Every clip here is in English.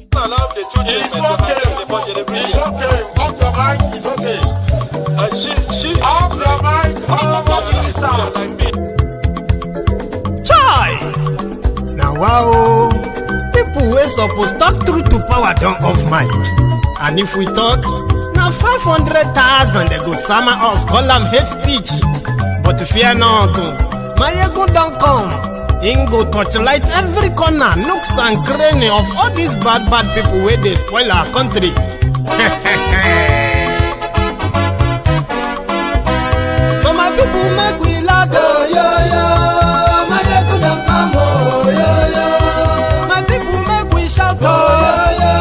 It's okay. Off your mind. It's okay. Off your mind. Chai! Now wow, people wey suppose talk truth to power don off mic, and if we talk, na 500,000 they go sama us call am hate speech. But fear not, Mayegun don come. Him go torchlight every corner, nooks and cranny of all these bad people where they spoil our country. So my people make we loud, oh yo yo. Mayegun don come, oh yo yo. My people make we shout, oh yo yo.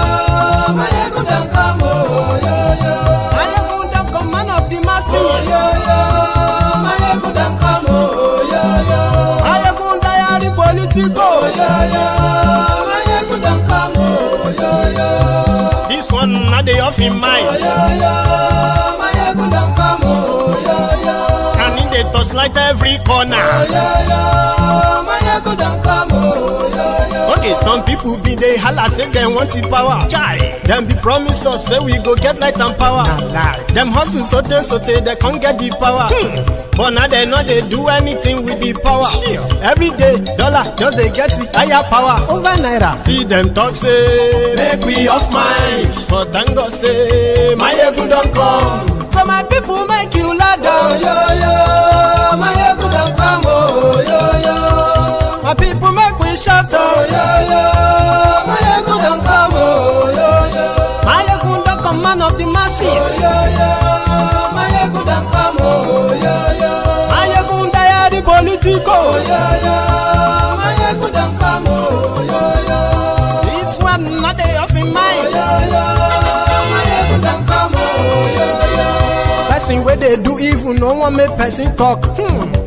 Mayegun don come, oh yo yo. Mayegun don come, man of the masses, oh yo yo. Mayegun don come, oh yo yo. Mayegun diary politico, oh yo yo. Mayegun don come, oh yo yo. This one not the off in mind, oh yo yo. Mayegun don come, oh yo yo. And in the touchlight every corner, oh yo yo. Mayegun don come, oh yo yo. Okay, some people be they holla say they want the power. Chai, them be promise us say we go get light and power. Them hustle sote they can't get the power. But now they know they do anything with the power. Every day, dollar just they get the higher power. Over naira, still them talk say make we off mind. But thank God say Mayegun don come. So my people make you loud, oh yo yo. Mayegun don come, oh yo yo. My people make we shout, oh yo yo. Mayegun don come, oh yo yo. Mayegun don come, man of the masses, oh yo yo. Mayegun don come, oh yo yo. Mayegun diary politico, oh yo yo. Mayegun don come, oh yo yo. This one not dey off in mind, oh yo yo. Mayegun don come, oh yo yo. Person wey dey do evil no one make person talk.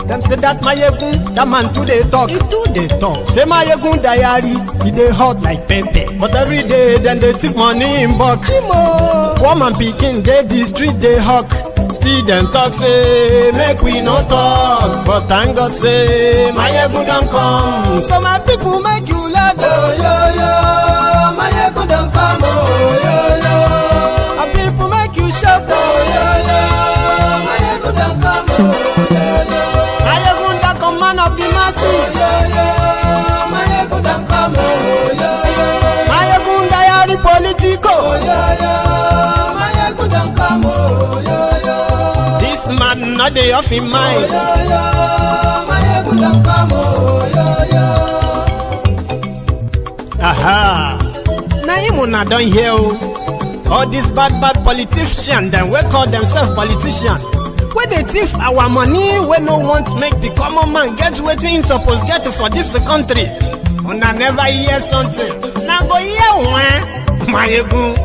Them say that Mayegun, that man too they talk. He too they talk. Say Mayegun diary, he dey hot like pepper. But every day then they take money in bulk. Poor man pikin dey the street they hawk. Still them talk say make we no talk. But thank God say Mayegun don come. So my people make you loud, oh yo yo. Mayegun don come, oh yo yo. My people make you shout, oh yo yo. Mayegun don come, oh yo yo. Mayegun don come, man of the masses, oh yo yo. Mayegun don come, oh yo yo. Mayegun diary politico, oh yo yo. Mayegun don come, oh yo yo. This man not dey off in mind, oh yo yo. Mayegun don come, oh yo yo. Aha, na him una don hear o. All these bad politicians, them we call themselves politicians. Where they thief our money, we no want make the common man get wetin he suppose get for this country. Una never hear something. Now go hear one, Mayegun,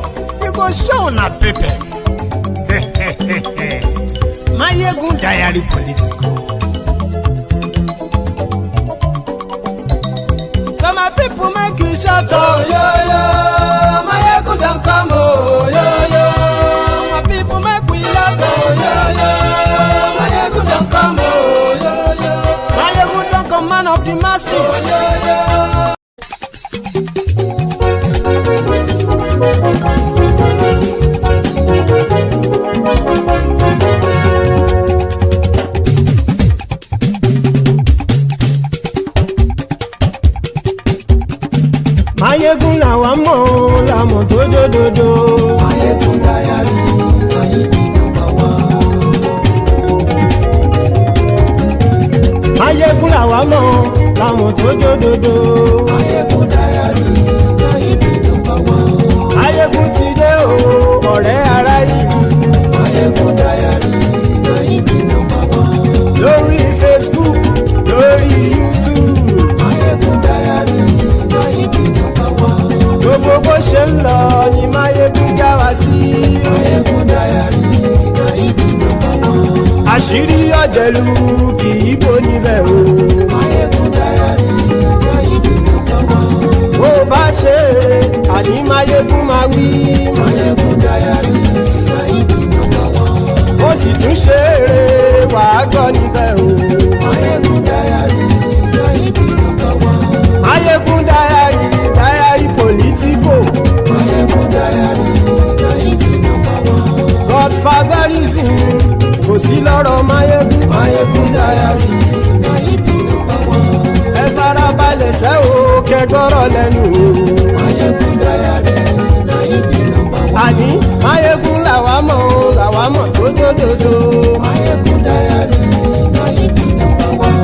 you go show una paper. Mayegun diary political. So my people make you shout, oh yo yo. Mayegun don come, oh yo yo. My people make we loud, oh yo yo. Mayegun don come, oh yo yo. Mayegun don come, man of the masses, oh yo yo. Mayegun làwa mọ̀ làmọ̀ tó dòdòdò. Mayegun diary, Mayegun number one. Mayegun làwa mọ̀ làmọ̀ tó dòdòdò. Mayegun diary, Mayegun number one. Mayegun ti dé o, ọ̀rẹ́ ara ìlú. Mayegun diary, Mayegun number one. Lórí Facebook, lórí YouTube. Mayegun diary, Mayegun number one. Gbogbo bó ṣe ń lọ ni Mayegun já wa sí. Mayegun diary, Mayegun number one. Àṣírí ọ̀jẹ̀lú kì í bò níbẹ̀ o. Mayegun diary, Mayegun number one. Bó bá ṣe eré, àní Mayegun máa wí. Mayegun diary, Mayegun number one. Ó sì tún ṣe eré, wàá gbọ́ níbẹ̀ o. Mayegun diary, Mayegun number one. Mayegun diary, diary politico. gbọ́rọ̀ lẹ́nu o. Mayegun Diary, na you be number one. àní Mayegun làwa mọ̀ tó dódòdó. Mayegun Diary, na you be number one.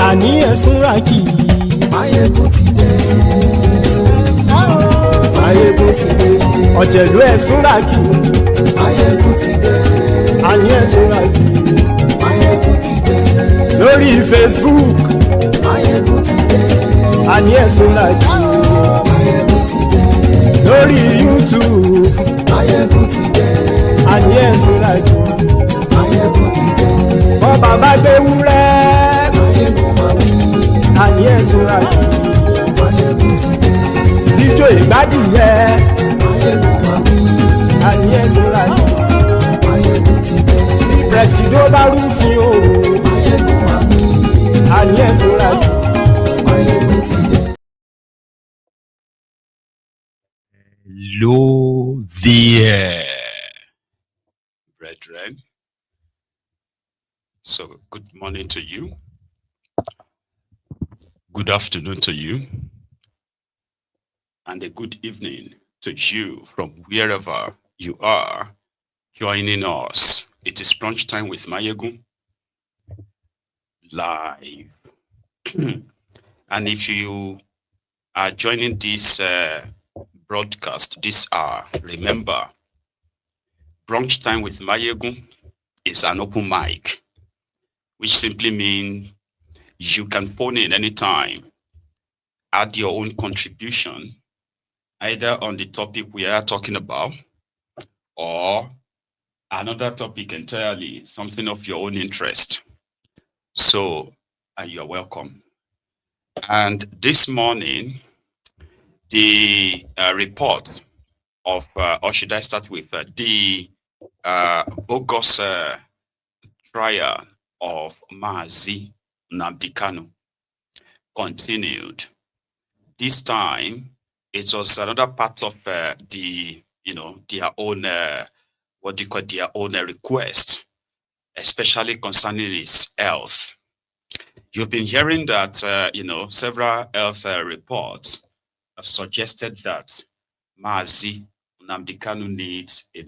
àní ẹ̀sùn ràkì. Mayegun ti dé. Mayegun ti dé. ọ̀jẹ̀lú ẹ̀sùn ràkì. Mayegun ti dé. àní ẹ̀sùn ràkì. Mayegun ti dé. lórí Facebook. Mayegun ti dé. àní ẹ̀sùn ràkì. Mayegun ti dé. lórí YouTube. Mayegun ti dé. àní ẹ̀sùn ràkì. Mayegun ti dé. bọ́ bàbá gbé wúrẹ́. Mayegun máa wí. àní ẹ̀sùn ràkì. Mayegun ti dé. ijó ìgbádìyẹ. Mayegun máa wí. àní ẹ̀sùn ràkì. Mayegun ti dé. pẹ̀sìdó bá rúfin o. Mayegun máa wí. àní ẹ̀sùn ràkì. Mayegun ti dé. Hello there, brethren. So, good morning to you. Good afternoon to you. And a good evening to you from wherever you are joining us. It is brunch time with Mayegun live. And if you are joining this broadcast this hour, remember, brunch time with Mayegun is an open mic, which simply means you can phone in anytime, add your own contribution, either on the topic we are talking about or another topic entirely, something of your own interest. So you're welcome. And this morning, the report of, or should I start with the bogus trial of Mazi Nnamdi Kanu continued. This time, it was another part of their own, their own request, especially concerning his health. You've been hearing that, several health reports have suggested that Mazi Nnamdi Kanu needs a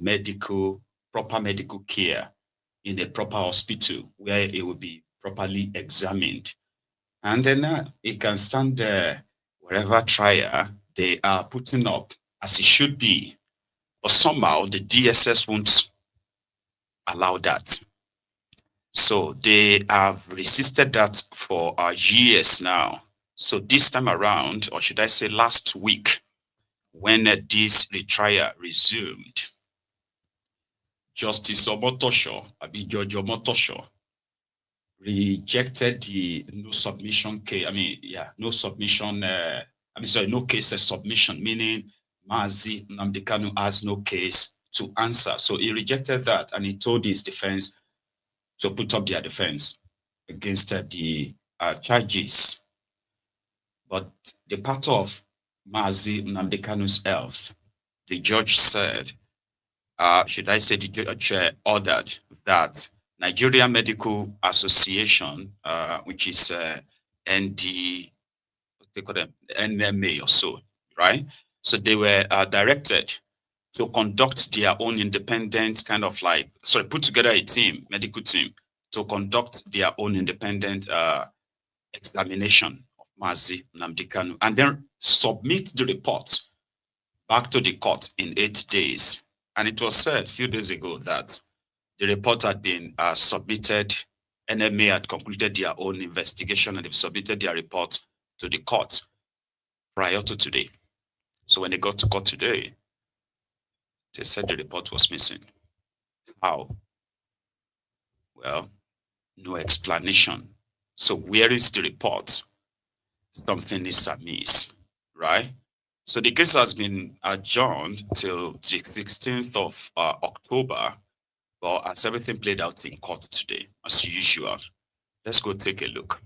proper medical care in a proper hospital where it will be properly examined. And then it can stand wherever trial they are putting up as it should be. But somehow the DSS won't allow that. So they have resisted that for years now. So this time around, or should I say last week, when this retrial resumed, Justice Omotosho, Judge Omotosho, rejected the no case submission, meaning Mazi Nnamdi Kanu has no case to answer. So he rejected that and he told his defense to put up their defense against the charges. But the part of Mazi Nnamdi Kanu's health, the judge said, the judge ordered that Nigerian Medical Association, which is NMA or so, right? So they were directed to conduct their own independent put together a team, medical team, to conduct their own independent examination of Mazi Nnamdi Kanu and then submit the report back to the court in 8 days. And it was said a few days ago that the report had been submitted. NMA had concluded their own investigation and they've submitted their report to the court prior to today. So when they got to court today, they said the report was missing. How? Well, no explanation. So where is the report? Something is amiss, right? So the case has been adjourned till the 16th of October. Well, as everything played out in court today, as usual, let's go take a look.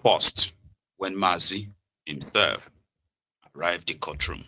First, when Mazi himself arrived in the courtroom.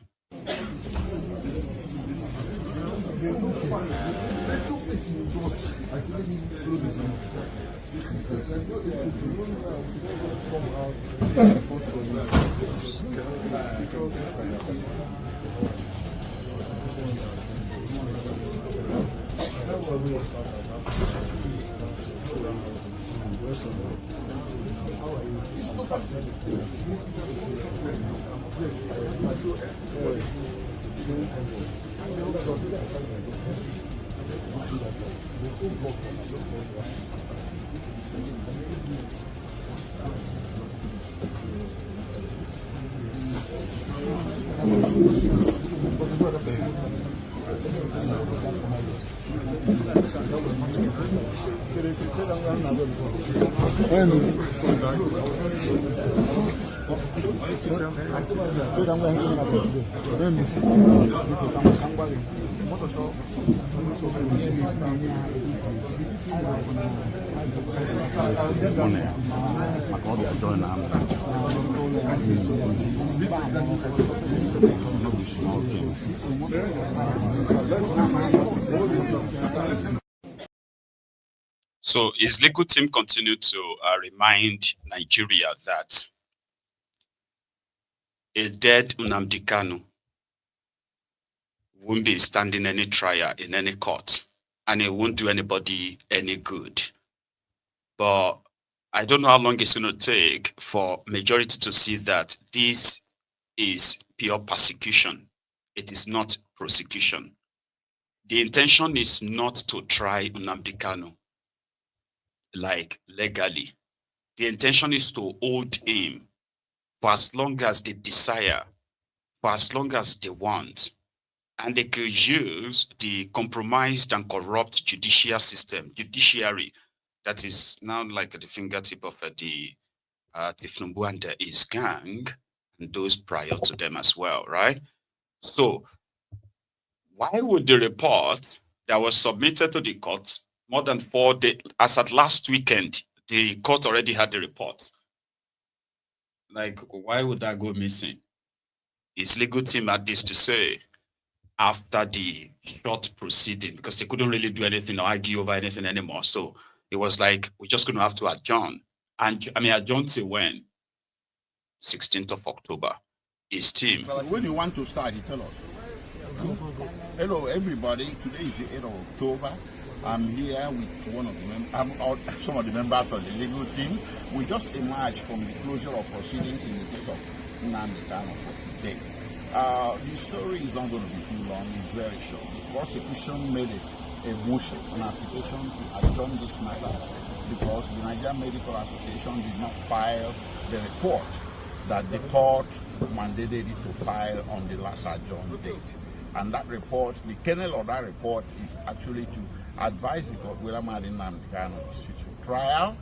So his legal team continued to remind Nigeria that a dead Nnmdi Kanu won't be standing any trial in any court, and it won't do anybody any good. But I don't know how long it's going to take for majority to see that this is pure persecution. It is not prosecution. The intention is not to try Nnmdi Kanu like legally. The intention is to hold him for as long as they desire, for as long as they want. And they could use the compromised and corrupt judiciary that is now like at the fingertip of the thiefnubu and his gang, and those prior to them as well, right? So why would the report that was submitted to the court more than 4 days, as at last weekend, the court already had the report? Like, why would that go missing? His legal team had this to say after the short proceeding, because they couldn't really do anything or argue over anything anymore. So it was like, we're just going to have to adjourn. And I mean, adjourn till when? 16th of October. His team. When you want to start, you tell us. Hello, everybody. Today is the 8th of October. I'm here with one of the some of the members of the legal team. We just emerged from the closure of proceedings in the case of Nnmdi Kanu for today. The story is not going to be too long. It's very short. The prosecution made a motion, an application to adjourn this matter because the Nigerian Medical Association did not file the report that the court mandated it to file on the last adjourned date. And that report, the kernel of that report is actually to advise the court whether Mazi Nnamdi Kanu is fit for trial,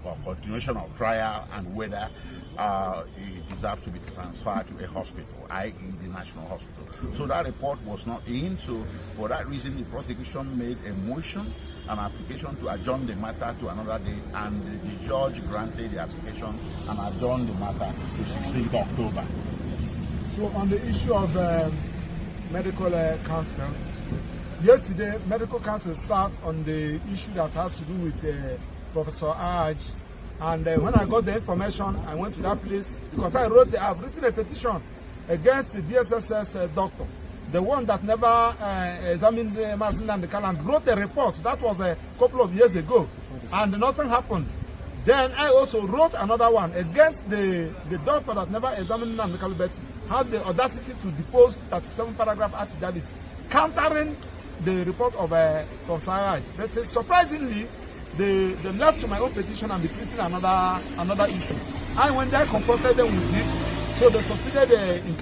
or continuation of trial, and whether he deserves to be transferred to a hospital, i.e. the National Hospital. So that report was not in, so for that reason the prosecution made a motion, an application to adjourn the matter to another date, and the judge granted the application and adjourned the matter to 16th October. So on the issue of medical council, yesterday medical council sat on the issue that has to do with Professor Aj, and when I got the information, I went to that place because I've written a petition against the DSSS doctor, the one that never examined Mazi Nnamdi Kanu, and wrote a report. That was a couple of years ago, and nothing happened. Then I also wrote another one against the doctor that never examined Nnamdi Kanu, but had the audacity to depose 37 paragraph affidavit, countering the report of Professor Aj. But surprisingly, they left to my own petition and be treating another issue. I went there, confronted them with it, so they succeeded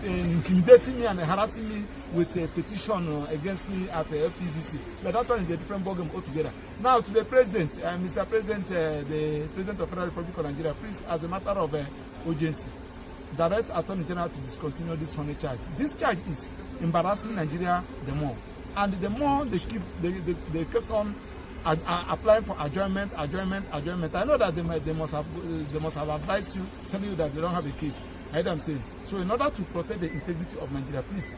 in intimidating me and harassing me with a petition against me at the FPDC. But that one is a different ballgame altogether. Now to the President, Mr. President, the President of the Federal Republic of Nigeria, please, as a matter of urgency, direct Attorney General to discontinue this funny charge. This charge is embarrassing Nigeria the more, and the more they kept on applying for adjournment. I know that they must have advised you, telling you that they don't have a case. I heard them saying. So in order to protect the integrity of Nigeria, please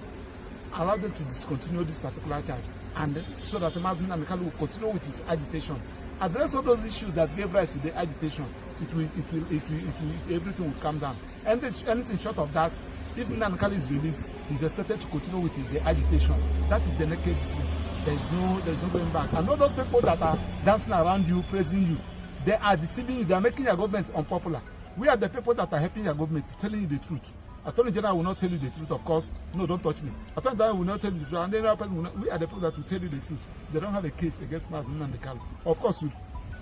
allow them to discontinue this particular charge. and so that Mazi Nnamdi Kanu will continue with his agitation. Address all those issues that gave rise to the agitation. Everything will calm down. Anything short of that, if Nnamdi Kanu is released, he's expected to continue with the agitation. That is the naked truth. There is no going back. And all those people that are dancing around you, praising you, they are deceiving you. They are making your government unpopular. We are the people that are helping your government, telling you the truth. Attorney General will not tell you the truth, of course. No, don't touch me. Attorney General will not tell you the truth. And then person will not, we are the people that will tell you the truth. They don't have a case against Mazi Nnamdi Kanu. Of course, you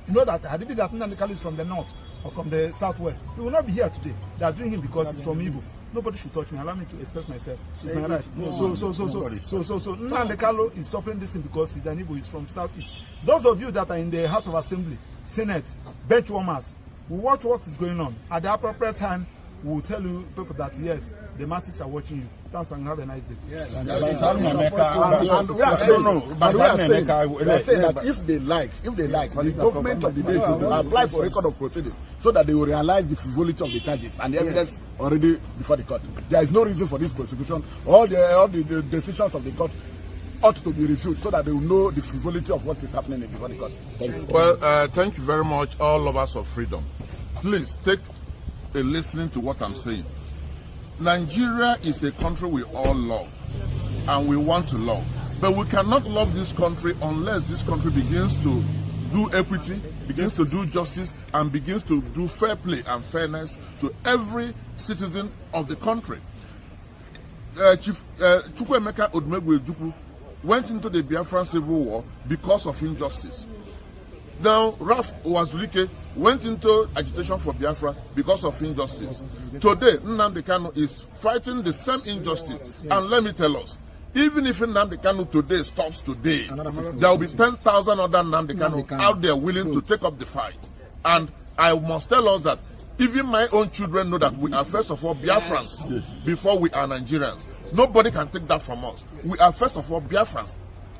know that had it been that Nnamdi Kanu is from the north or from the southwest, he will not be here today. They are doing him because he's from Igbo. Nobody should touch me. Allow me to express myself. It's my right. So Nnamdi Kanu is suffering this thing because he's an Igbo. He's from southeast. Those of you that are in the House of Assembly, Senate, bench warmers, will watch what is going on. At the appropriate time, we will tell you people that yes, the masses are watching you. Thanks and have a nice day. Yes. And we are saying that if they like, the government of the day should apply for record of proceedings so that they will realize the frivolity of the charges and the evidence already before the court. There is no reason for this prosecution. All the decisions of the court ought to be reviewed so that they will know the frivolity of what is happening before the court. Thank you. Well, thank you very much, all lovers of freedom. Please take a listening to what I'm saying. Nigeria is a country we all love and we want to love. But we cannot love this country unless this country begins to do equity, begins to do justice, and begins to do fair play and fairness to every citizen of the country. Chief Chukwuemeka Odumegwu Ojukwu went into the Biafran Civil War because of injustice. Now, Ralph Wazulike went into agitation for Biafra because of injustice. Today, Nnamdi Kanu is fighting the same injustice. And let me tell us, even if Nnamdi Kanu today stops today, there will be 10,000 other Nnamdi Kanu out there willing to take up the fight. And I must tell us that even my own children know that we are first of all Biafrans before we are Nigerians. Nobody can take that from us. We are first of all Biafrans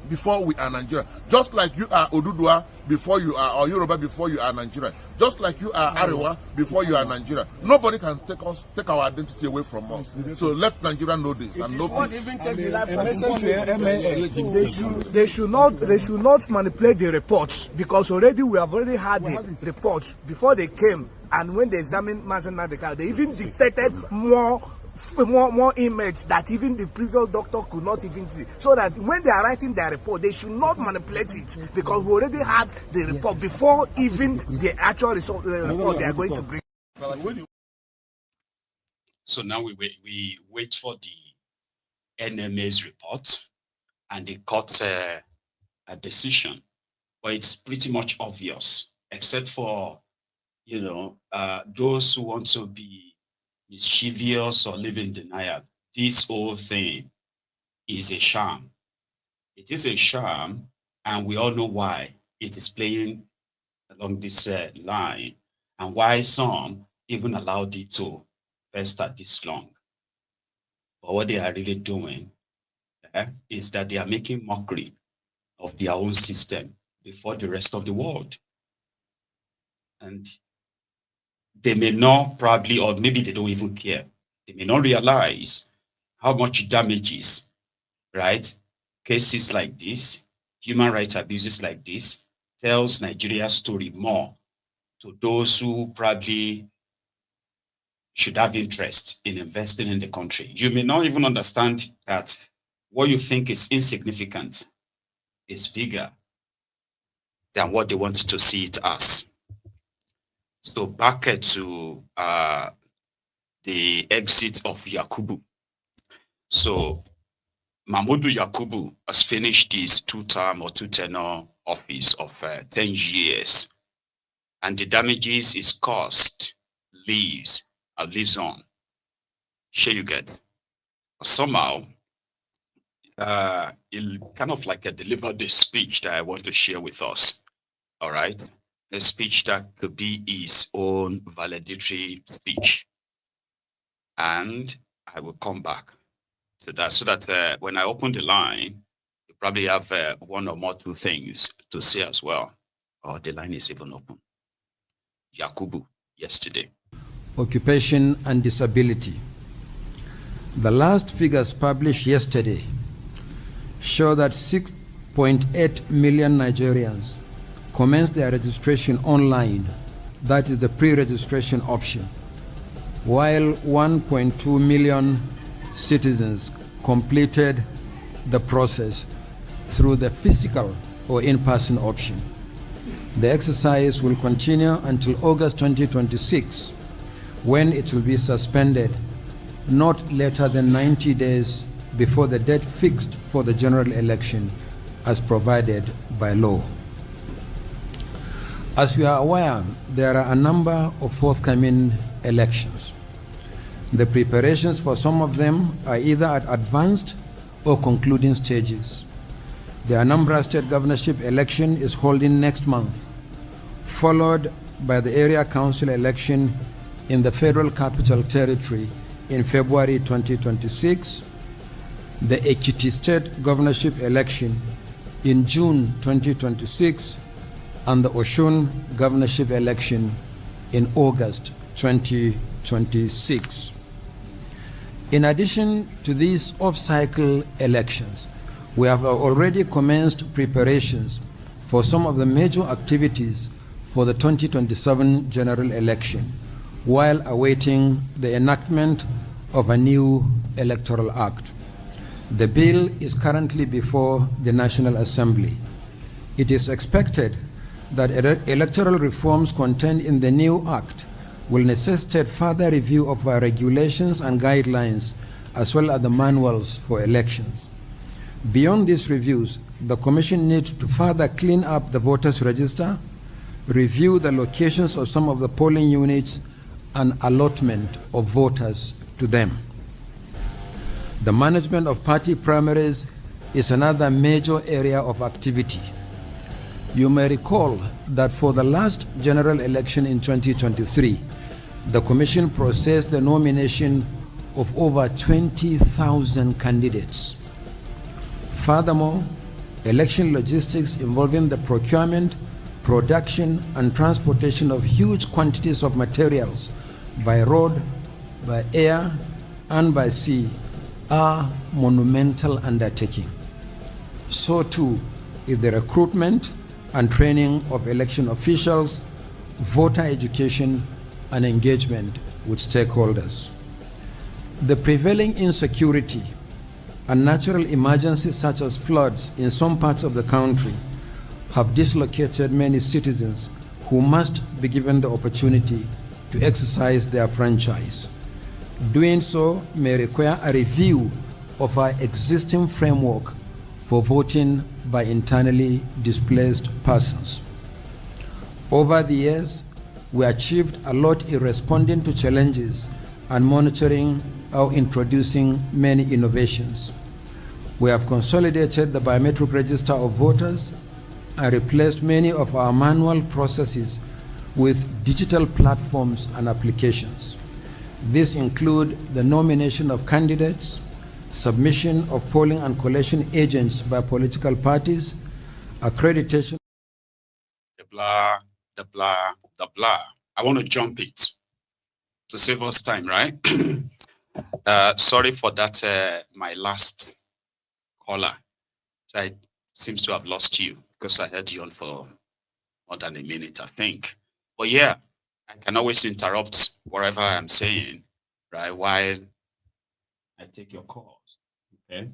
before we are Nigerian. Just like you are Odudua before you are, or Yoruba before you are Nigerian. Just like you are Arewa before you are Nigerian. Nobody can take our identity away from us. So let Nigeria know this and know peace. They should not manipulate the reports, because already we have already had the reports before they came, and when they examined Mazi Nnamdi Kanu, they even detected more inmates that even the previous doctor could not even see. So that when they are writing their report, they should not manipulate it, because we already had the report before even the actual report they are going to bring. So now we wait for the NMA's report and the court's a decision. But it's pretty much obvious, except for, those who want to be mischievous or live in denial. This whole thing is a sham. It is a sham, and we all know why it is playing along this line, and why some even allowed it to fester this long. But what they are really doing is that they are making mockery of their own system before the rest of the world. And they may not probably, or maybe they don't even care. They may not realize how much damages, right? Cases like this, human rights abuses like this, tells Nigeria's story more to those who probably should have interest in investing in the country. You may not even understand that what you think is insignificant is bigger than what they want to see it as. So back to the exit of Yakubu. So Mamood Yakubu has finished his two-tenor office of 10 years. And the damages is caused, lives on. Sure you get. Somehow, it kind of like delivered the speech that I want to share with us. All right? A speech that could be his own valedictory speech. And I will come back to that so that when I open the line, you probably have one or more two things to say as well. Or the line is even open. Yakubu, yesterday. Occupation and disability. The last figures published yesterday show that 0.8 million Nigerians commenced their registration online, that is the pre-registration option, while 1.2 million citizens completed the process through the physical or in-person option. The exercise will continue until August 2026, when it will be suspended not later than 90 days before the date fixed for the general election as provided by law. As you are aware, there are a number of forthcoming elections. The preparations for some of them are either at advanced or concluding stages. The Anambra State Governorship election is holding next month, followed by the area council election in the Federal Capital Territory in February 2026, the Ekiti State Governorship election in June 2026, and the Osun Governorship election in August 2026. In addition to these off-cycle elections, we have already commenced preparations for some of the major activities for the 2027 general election, while awaiting the enactment of a new electoral act. The bill is currently before the National Assembly. It is expected that electoral reforms contained in the new act will necessitate further review of our regulations and guidelines, as well as the manuals for elections. Beyond these reviews, the Commission needs to further clean up the voters' register, review the locations of some of the polling units, and allotment of voters to them. The management of party primaries is another major area of activity. You may recall that for the last general election in 2023, the Commission processed the nomination of over 20,000 candidates. Furthermore, election logistics involving the procurement, production, and transportation of huge quantities of materials by road, by air, and by sea are monumental undertaking. So too is the recruitment and training of election officials, voter education, and engagement with stakeholders. The prevailing insecurity and natural emergencies such as floods in some parts of the country have dislocated many citizens who must be given the opportunity to exercise their franchise. Doing so may require a review of our existing framework for voting by internally displaced persons. Over the years, we achieved a lot in responding to challenges and monitoring or introducing many innovations. We have consolidated the biometric register of voters and replaced many of our manual processes with digital platforms and applications. These include the nomination of candidates, submission of polling and collation agents by political parties, accreditation. The blah, the blah, the blah. I want to jump it to save us time, right? Sorry for that, my last caller. So I seems to have lost you because I had you on for more than a minute, I think. But yeah, I can always interrupt whatever I'm saying, right, while I take your calls. Okay.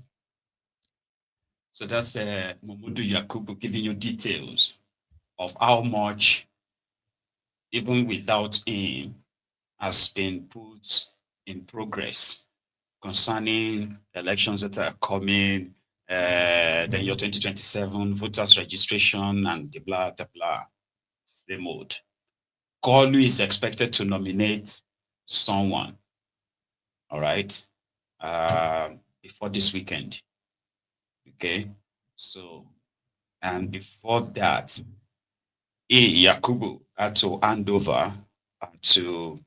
So that's Mamood Yakubu giving you details of how much, even without him, has been put in progress concerning elections that are coming, then your 2027 voters registration and the blah, same mode. Koolu is expected to nominate someone, all right, before this weekend. Okay, so, and before that, Yakubu had to hand over to,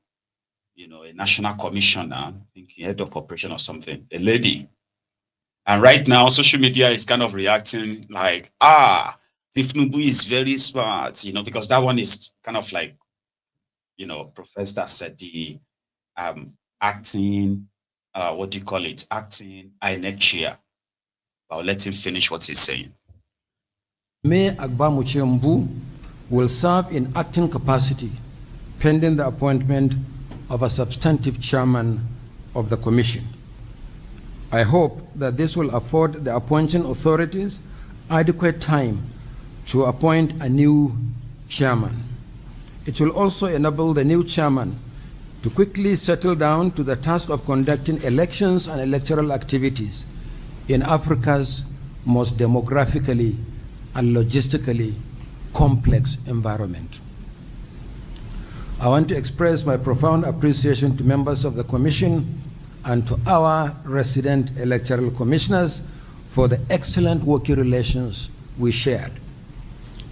a national commissioner, I think head of operation or something, a lady. And right now, social media is kind of reacting like, thiefnubu is very smart, because that one is kind of like, Professor said the acting, acting INEC chair. I'll let him finish what he's saying. Nnmdi will serve in acting capacity pending the appointment of a substantive chairman of the commission. I hope that this will afford the appointing authorities adequate time to appoint a new chairman. It will also enable the new chairman to quickly settle down to the task of conducting elections and electoral activities in Africa's most demographically and logistically complex environment. I want to express my profound appreciation to members of the Commission and to our resident electoral commissioners for the excellent working relations we shared.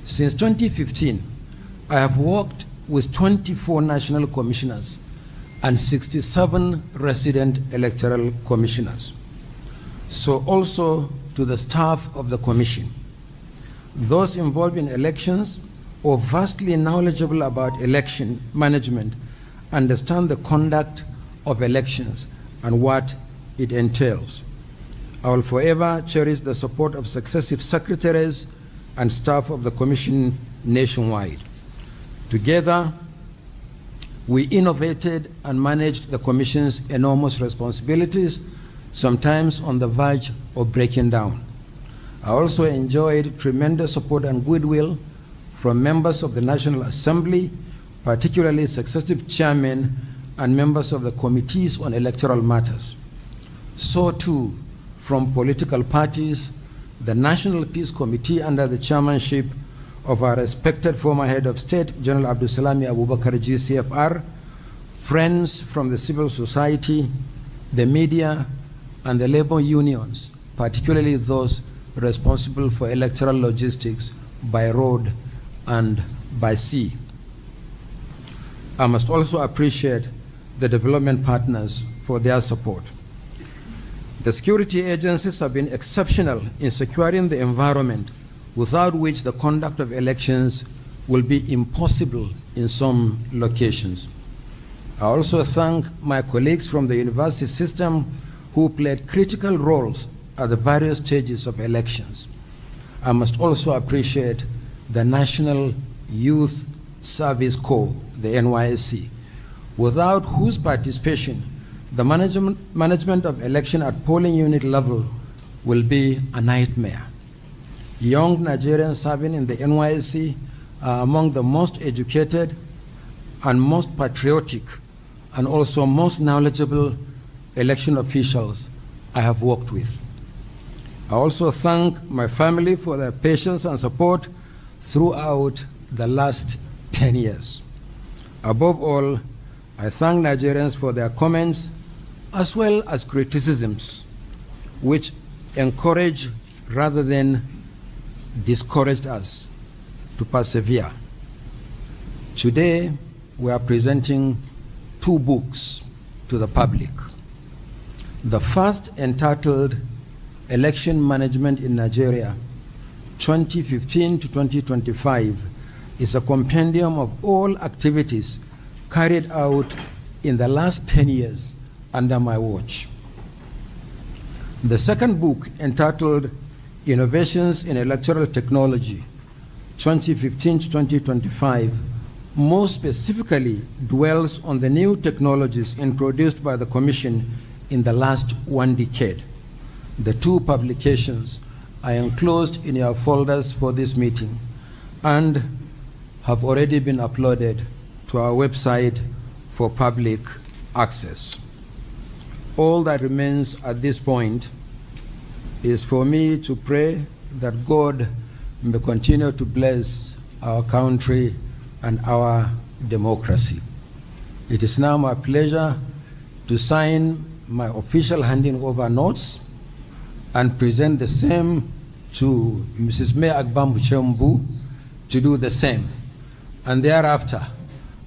Since 2015, I have worked with 24 national commissioners and 67 resident electoral commissioners. So also to the staff of the Commission. Those involved in elections or vastly knowledgeable about election management understand the conduct of elections and what it entails. I will forever cherish the support of successive secretaries and staff of the Commission nationwide. Together, we innovated and managed the Commission's enormous responsibilities, sometimes on the verge of breaking down. I also enjoyed tremendous support and goodwill from members of the National Assembly, particularly successive chairmen and members of the committees on electoral matters. So too, from political parties, the National Peace Committee under the chairmanship of our respected former head of state, General Abdulsalami Abubakar GCFR, friends from the civil society, the media, and the labor unions, particularly those responsible for electoral logistics by road and by sea. I must also appreciate the development partners for their support. The security agencies have been exceptional in securing the environment without which the conduct of elections will be impossible in some locations. I also thank my colleagues from the university system who played critical roles at the various stages of elections. I must also appreciate the National Youth Service Corps, the NYSC, without whose participation the management of election at polling unit level will be a nightmare. Young Nigerians serving in the NYSC are among the most educated and most patriotic and also most knowledgeable election officials I have worked with. I also thank my family for their patience and support throughout the last 10 years. Above all, I thank Nigerians for their comments as well as criticisms, which encourage rather than discouraged us to persevere. Today, we are presenting two books to the public. The first, entitled Election Management in Nigeria, 2015 to 2025, is a compendium of all activities carried out in the last 10 years under my watch. The second book, entitled Innovations in Electoral Technology, 2015 to 2025, more specifically dwells on the new technologies introduced by the Commission in the last 1 decade. The two publications are enclosed in your folders for this meeting and have already been uploaded to our website for public access. All that remains at this point is for me to pray that God may continue to bless our country and our democracy. It is now my pleasure to sign my official handing over notes and present the same to Mrs. May Agbambuchembu to do the same. And thereafter,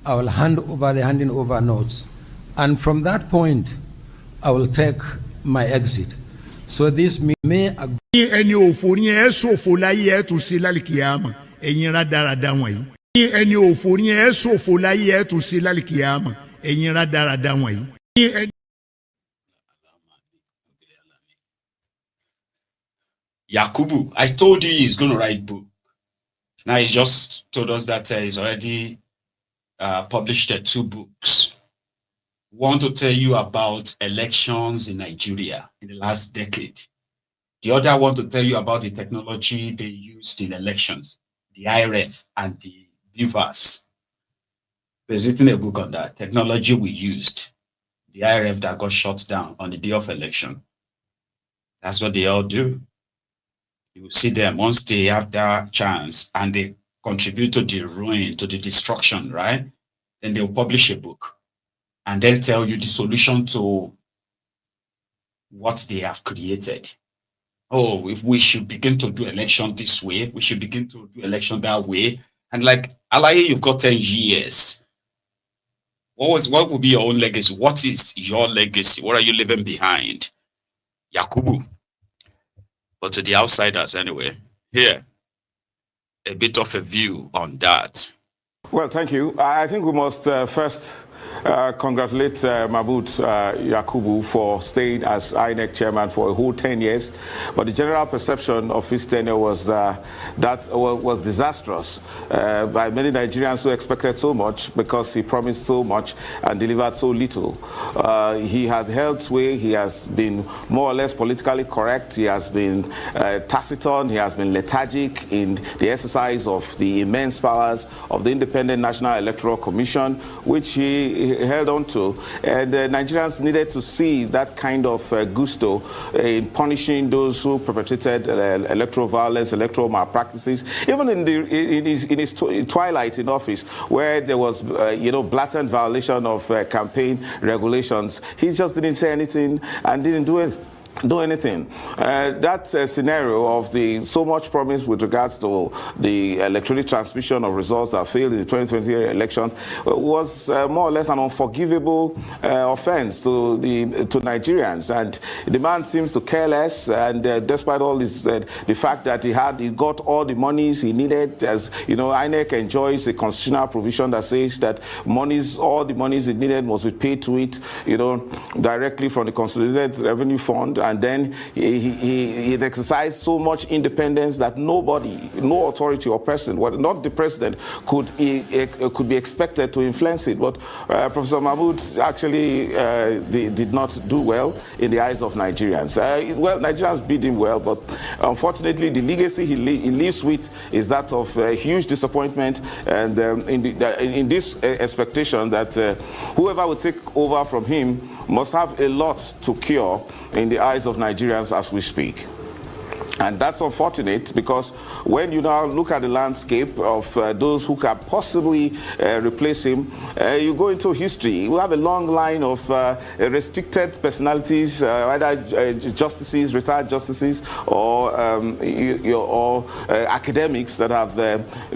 I will hand over the handing over notes. And from that point, I will take my exit. So this may ẹni òfò ni ẹ ṣòfò láyé ẹ tún sí lálìkìyàmà ẹ̀yin rádaràda wọ̀nyí. ẹni òfò ni ẹ ṣòfò láyé ẹ tún sí lálìkìyàmà ẹ̀yin rádaràda wọ̀nyí. Yakubu, I told you he's going to write book. Now, he just told us that he's already published 2 books. Want to tell you about elections in Nigeria in the last decade. The other want to tell you about the technology they used in elections, the IRF and the BVAS. There's written a book on that, technology we used, the IRF that got shut down on the day of election. That's what they all do. You will see them once they have that chance and they contribute to the ruin, to the destruction, right? Then they'll publish a book and then tell you the solution to what they have created. Oh, if we should begin to do election this way, we should begin to do election that way. And like, Alaye, you've got 10 years. What will be your own legacy? What is your legacy? What are you leaving behind? Yakubu. But to the outsiders anyway, here, a bit of a view on that. Well, thank you. I think we must first congratulate Mamood Yakubu for staying as INEC chairman for a whole 10 years. But the general perception of his tenure was was disastrous by many Nigerians who expected so much because he promised so much and delivered so little. He had held sway. He has been more or less politically correct. He has been taciturn. He has been lethargic in the exercise of the immense powers of the Independent National Electoral Commission, which he held on to, and Nigerians needed to see that kind of gusto in punishing those who perpetrated electoral violence, electoral malpractices. Even in his twilight in office, where there was blatant violation of campaign regulations, he just didn't say anything and didn't do anything. That scenario of the so much promise with regards to the electronic transmission of results that failed in the 2020 elections was more or less an unforgivable offense to Nigerians, and the man seems to care less. And despite all this, the fact that he got all the monies he needed, as you know, INEC enjoys a constitutional provision that says that all the monies it needed must be paid to it, directly from the Consolidated Revenue Fund. And then he exercised so much independence that nobody, no authority or person, not the president, could be expected to influence it. But Professor Mamood actually did not do well in the eyes of Nigerians. Well, Nigerians bid him well, but unfortunately, the legacy he lives with is that of huge disappointment, and in this expectation that whoever will take over from him must have a lot to cure in the eyes of Nigerians as we speak. And that's unfortunate, because when you now look at the landscape of those who can possibly replace him, you go into history. We have a long line of restricted personalities, either justices, retired justices, or academics that have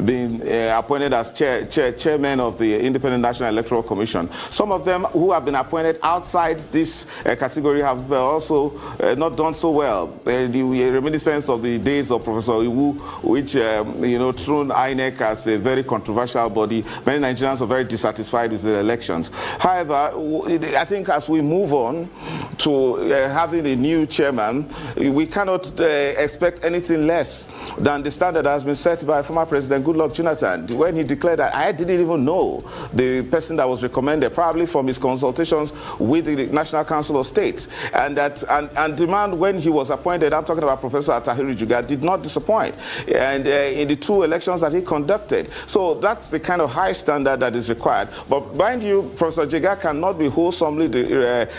been appointed as chairmen of the Independent National Electoral Commission. Some of them who have been appointed outside this category have also not done so well. The reminiscence of the days of Professor Iwu, which thrown INEC as a very controversial body. Many Nigerians are very dissatisfied with the elections. However, I think as we move on to having a new chairman, we cannot expect anything less than the standard that has been set by former President Goodluck Jonathan, when he declared that I didn't even know the person that was recommended, probably from his consultations with the National Council of State, and the man, when he was appointed, I'm talking about Professor Tahiri Juga, did not disappoint, and in the 2 elections that he conducted. So that's the kind of high standard that is required. But mind you, Professor Juga cannot be wholesomely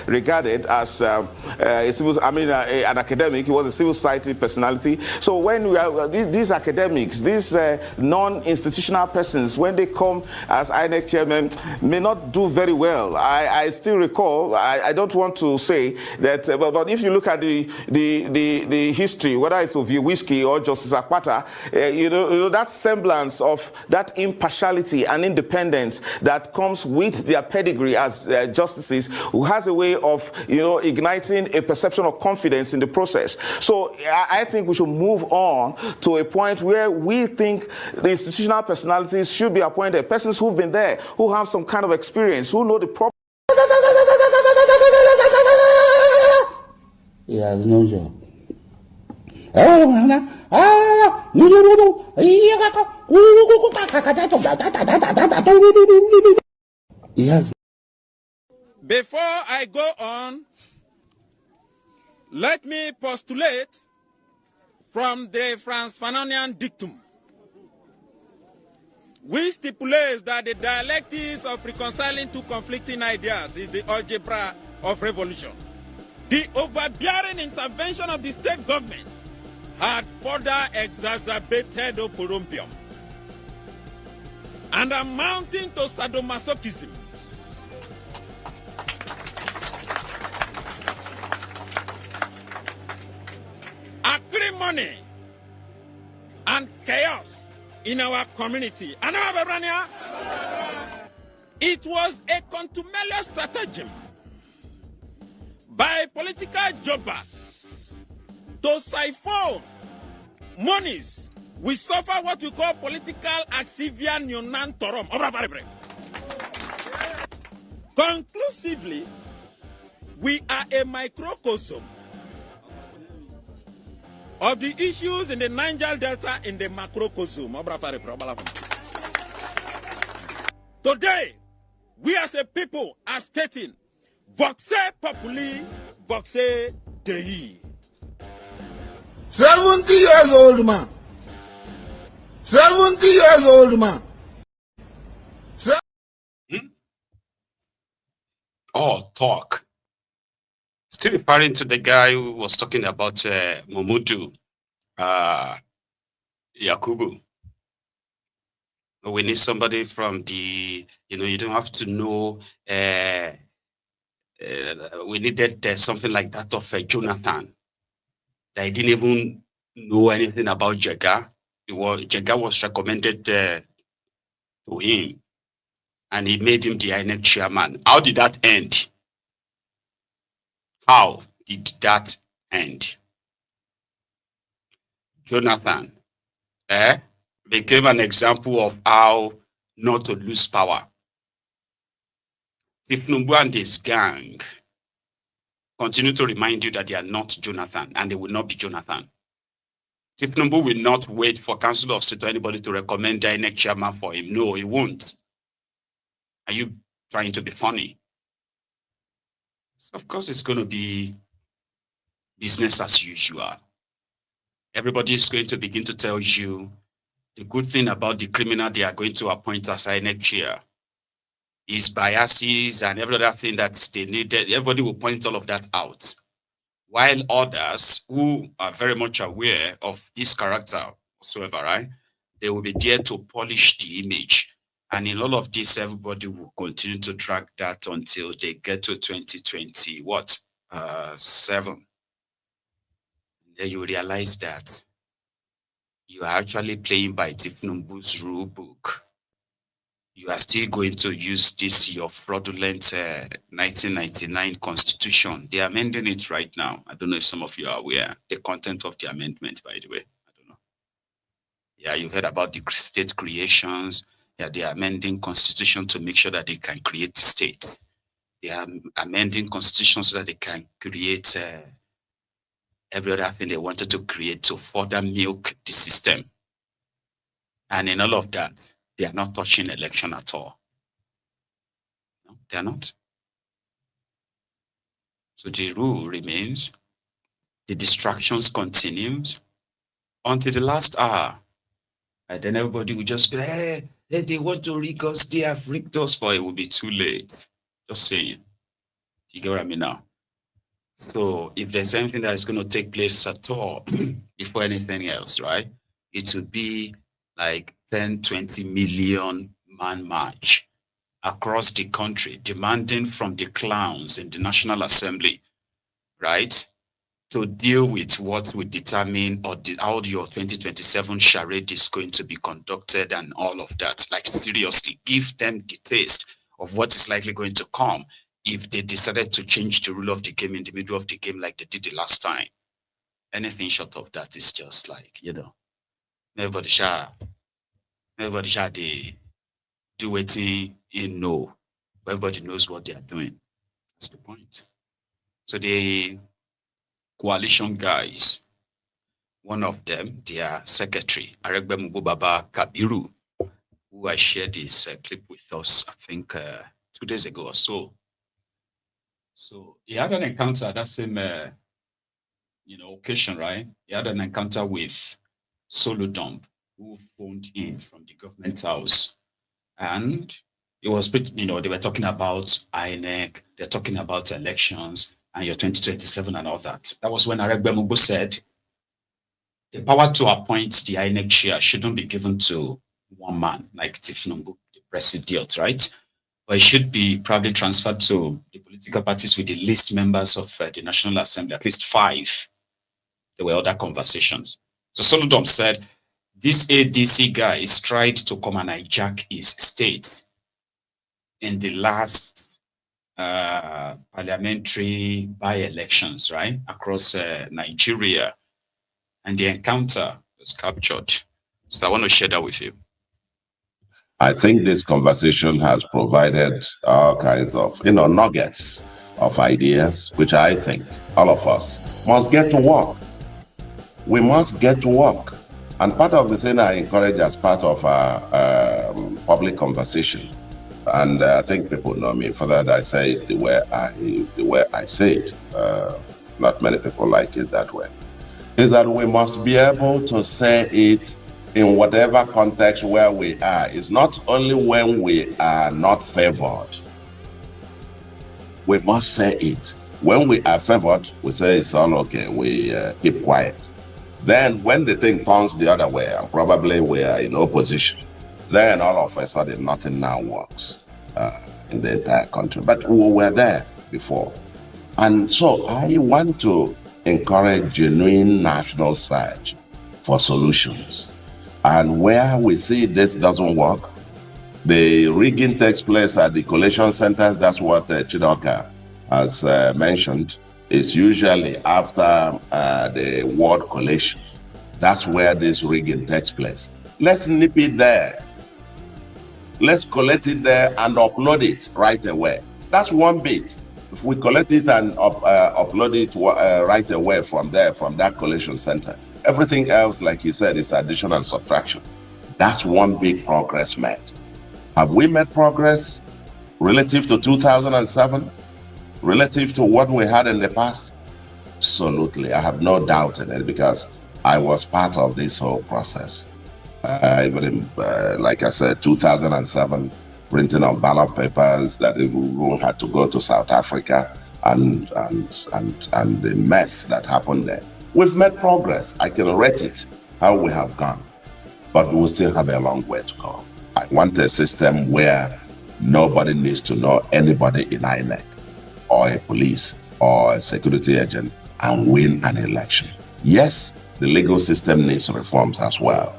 regarded as an academic. He was a civil society personality. So when we are, these academics, these non-institutional persons, when they come as INEC chairman, may not do very well. I still recall, I don't want to say that, but if you look at the history, whether it's of Whiskey or Justice Akpata, that semblance of that impartiality and independence that comes with their pedigree as justices, who has a way of igniting a perception of confidence in the process. So I think we should move on to a point where we think the institutional personalities should be appointed, persons who've been there, who have some kind of experience, who know the problem. He has no job. Yes. Before I go on, let me postulate from the Franz Fanonian dictum, which stipulates that the dialectics of reconciling two conflicting ideas is the algebra of revolution. The overbearing intervention of the state government had further exacerbated oporompium and amounting to sadomasochisms. Acrimony and chaos in our community. It was a contumelious stratagem by political jobbers to siphon monies. We suffer what we call political axivia neonantorum. Conclusively, we are a microcosm of the issues in the Niger Delta in the macrocosm. Today, we as a people are stating, voxe populi, voxe Dei. 70 years old man. 70 years old man. Oh, talk. Still referring to the guy who was talking about Mamood Yakubu. We need somebody from the, you don't have to know. We needed something like that of Jonathan. They didn't even know anything about Jega. Jega was recommended to him, and he made him the INEC chairman. How did that end? How did that end? Jonathan became an example of how not to lose power. Thiefnubu and his gang continue to remind you that they are not Jonathan, and they will not be Jonathan. Thiefnubu will not wait for Council of State or anybody to recommend the INEC chairman for him. No, he won't. Are you trying to be funny? So of course, it's going to be business as usual. Everybody is going to begin to tell you the good thing about the criminal they are going to appoint as INEC chair is biases and every other thing that they needed. Everybody will point all of that out. While others who are very much aware of this character whatsoever, right, they will be there to polish the image. And in all of this, everybody will continue to drag that until they get to 2020, seven. Then you realize that you are actually playing by Thiefnubu's rule book. You are still going to use this, your fraudulent 1999 constitution. They are amending it right now. I don't know if some of you are aware. The content of the amendment, by the way. I don't know. Yeah, you've heard about the state creations. Yeah, they are amending constitution to make sure that they can create state. They are amending constitution so that they can create every other thing they wanted to create to further milk the system. And in all of that, they are not touching election at all. No, they are not. So the rule remains, the distractions continues until the last hour. And then everybody will just be like, hey, they want to rig us, they have rigged us, but it will be too late. Just saying. You get what I mean now? So if there's anything that is going to take place at all before anything else, right, it will be like 10, 20 million man march across the country, demanding from the clowns in the National Assembly, right, to deal with what will determine how your 2027 charade is going to be conducted and all of that. Like, seriously, give them the taste of what is likely going to come if they decided to change the rule of the game in the middle of the game like they did the last time. Anything short of that is just like, everybody shall they do anything in no. Everybody knows what they are doing. That's the point. So the coalition guys, one of them, their secretary, Aregbe Mugubaba Kabiru, who I shared this clip with us, I think 2 days ago or so. So he had an encounter at that same, occasion, right? He had an encounter with Solodump, who phoned in from the government house, and it was pretty, they were talking about INEC, they're talking about elections, and your 2027 and all that. That was when Aregbe Mugu said the power to appoint the INEC chair shouldn't be given to one man like thiefnubu, the president, right? But it should be probably transferred to the political parties with the least members of the National Assembly, at least 5. There were other conversations. So Solodom said, this ADC guys tried to come and hijack his state in the last parliamentary by-elections, right, across Nigeria. And the encounter was captured. So I want to share that with you. I think this conversation has provided all kinds of, nuggets of ideas, which I think all of us must get to work. We must get to work. And part of the thing I encourage as part of our public conversation, and I think people know me for that, I say it the way I say it. Not many people like it that way. Is that we must be able to say it in whatever context where we are. It's not only when we are not favored. We must say it. When we are favored, we say it's all okay, we keep quiet. Then when the thing turns the other way, and probably we are in opposition, then all of a sudden nothing now works in the entire country. But we were there before. And so I want to encourage genuine national search for solutions. And where we see this doesn't work, the rigging takes place at the collation centers. That's what Chidoka has mentioned. It's usually after the ward collation. That's where this rigging takes place. Let's nip it there. Let's collect it there and upload it right away. That's one bit. If we collect it and upload it right away from there, from that collation center, everything else, like you said, is addition and subtraction. That's one big progress made. Have we made progress relative to 2007? Relative to what we had in the past? Absolutely. I have no doubt in it because I was part of this whole process. Even in, like I said, 2007, printing of ballot papers that we had to go to South Africa and the mess that happened there. We've made progress. I can rate it, how we have gone, but we still have a long way to go. I want a system where nobody needs to know anybody in INEC or a police or a security agent and win an election. Yes, the legal system needs reforms as well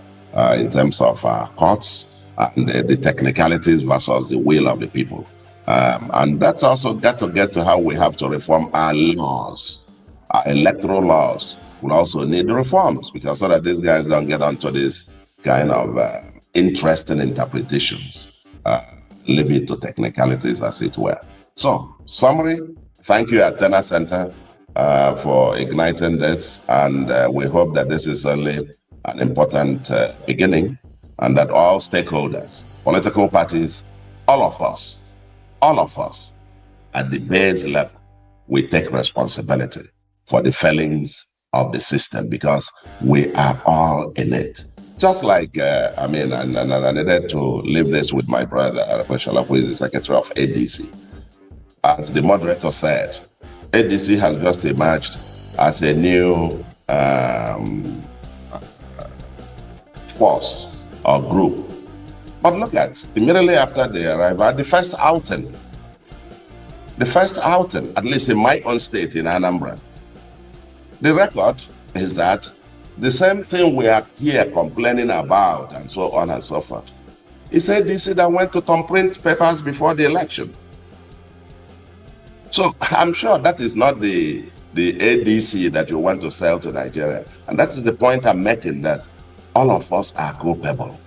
in terms of courts, and the technicalities versus the will of the people. And that's also got to get to how we have to reform our laws. Our electoral laws will also need reforms because so that these guys don't get onto this kind of interesting interpretations. Leave it to technicalities as it were. So, summary, thank you Athena Center for igniting this, and we hope that this is only an important beginning, and that all stakeholders, political parties, all of us at the base level, we take responsibility for the failings of the system because we are all in it. Just like, I needed to leave this with my brother, who is the secretary of ADC. As the moderator said, ADC has just emerged as a new force or group. But look at, immediately after they arrived at the first outing, at least in my own state, in Anambra, the record is that the same thing we are here complaining about and so on and so forth. It's ADC that went to thumbprint papers before the election. So I'm sure that is not the ADC that you want to sell to Nigeria. And that is the point I'm making, that all of us are culpable.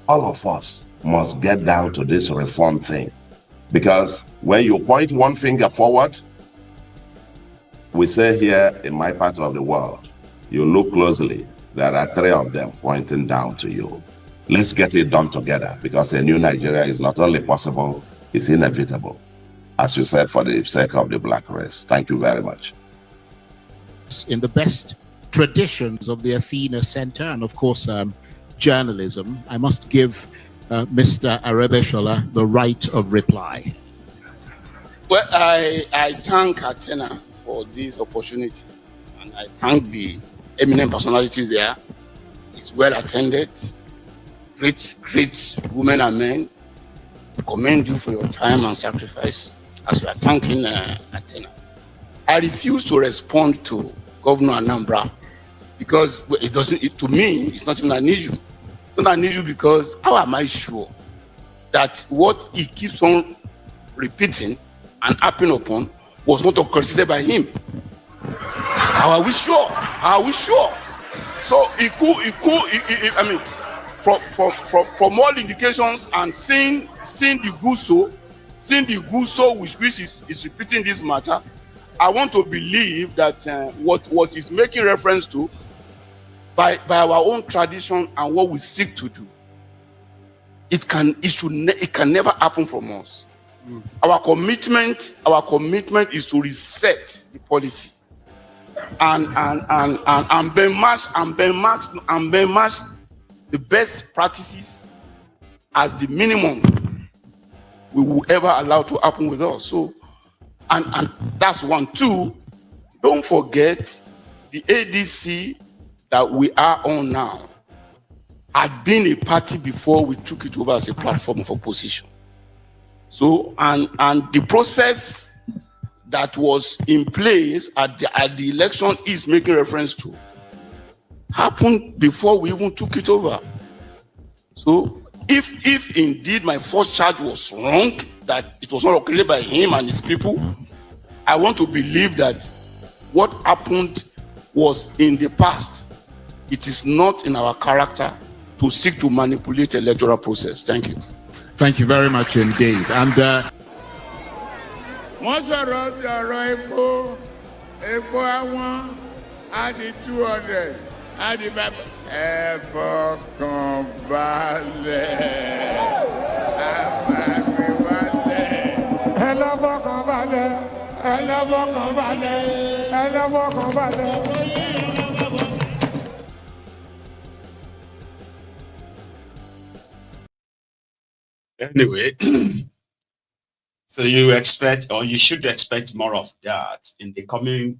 All of us must get down to this reform thing. Because when you point one finger forward, we say here in my part of the world, you look closely, there are 3 of them pointing down to you. Let's get it done together, because a new Nigeria is not only possible, it's inevitable. As you said, for the sake of the black race. Thank you very much. In the best traditions of the Athena Center and, of course, journalism, I must give Mr. Arebeshola the right of reply. Well, I thank Athena for this opportunity, and I thank the eminent personalities there. It's well attended. Great women and men. I commend you for your time and sacrifice as we are thanking Athena. I refuse to respond to Governor Anambra because it doesn't. To me, it's not even an issue. It's not an issue because how am I sure that what he keeps on repeating and harping upon was not considered by him? How are we sure? How are we sure? So I mean, from all indications and seeing the gusto which is repeating this matter, I want to believe that what is making reference to by our own tradition and what we seek to do, it can never happen from us. Our commitment is to reset the polity and benchmark the best practices as the minimum we will ever allow to happen with us. So, and that's one. 2, don't forget the ADC that we are on now had been a party before we took it over as a platform of opposition. So, and the process that was in place at the election is making reference to happened before we even took it over. So if indeed my first charge was wrong, that it was not occasioned by him and his people, I want to believe that what happened was in the past. It is not in our character to seek to manipulate the electoral process. Thank you. Thank you very much indeed. And wọ́n sọ̀rọ̀ sí ọ̀rọ̀ epo àwọn á di 200 á di 5. Ẹ fọkàn balẹ̀, àfàgbéwálẹ̀. Ẹ lọ fọkàn balẹ̀, ẹ lọ fọkàn balẹ̀, ẹ lọ fọkàn balẹ̀. Anyway, so you expect, or you should expect more of that in the coming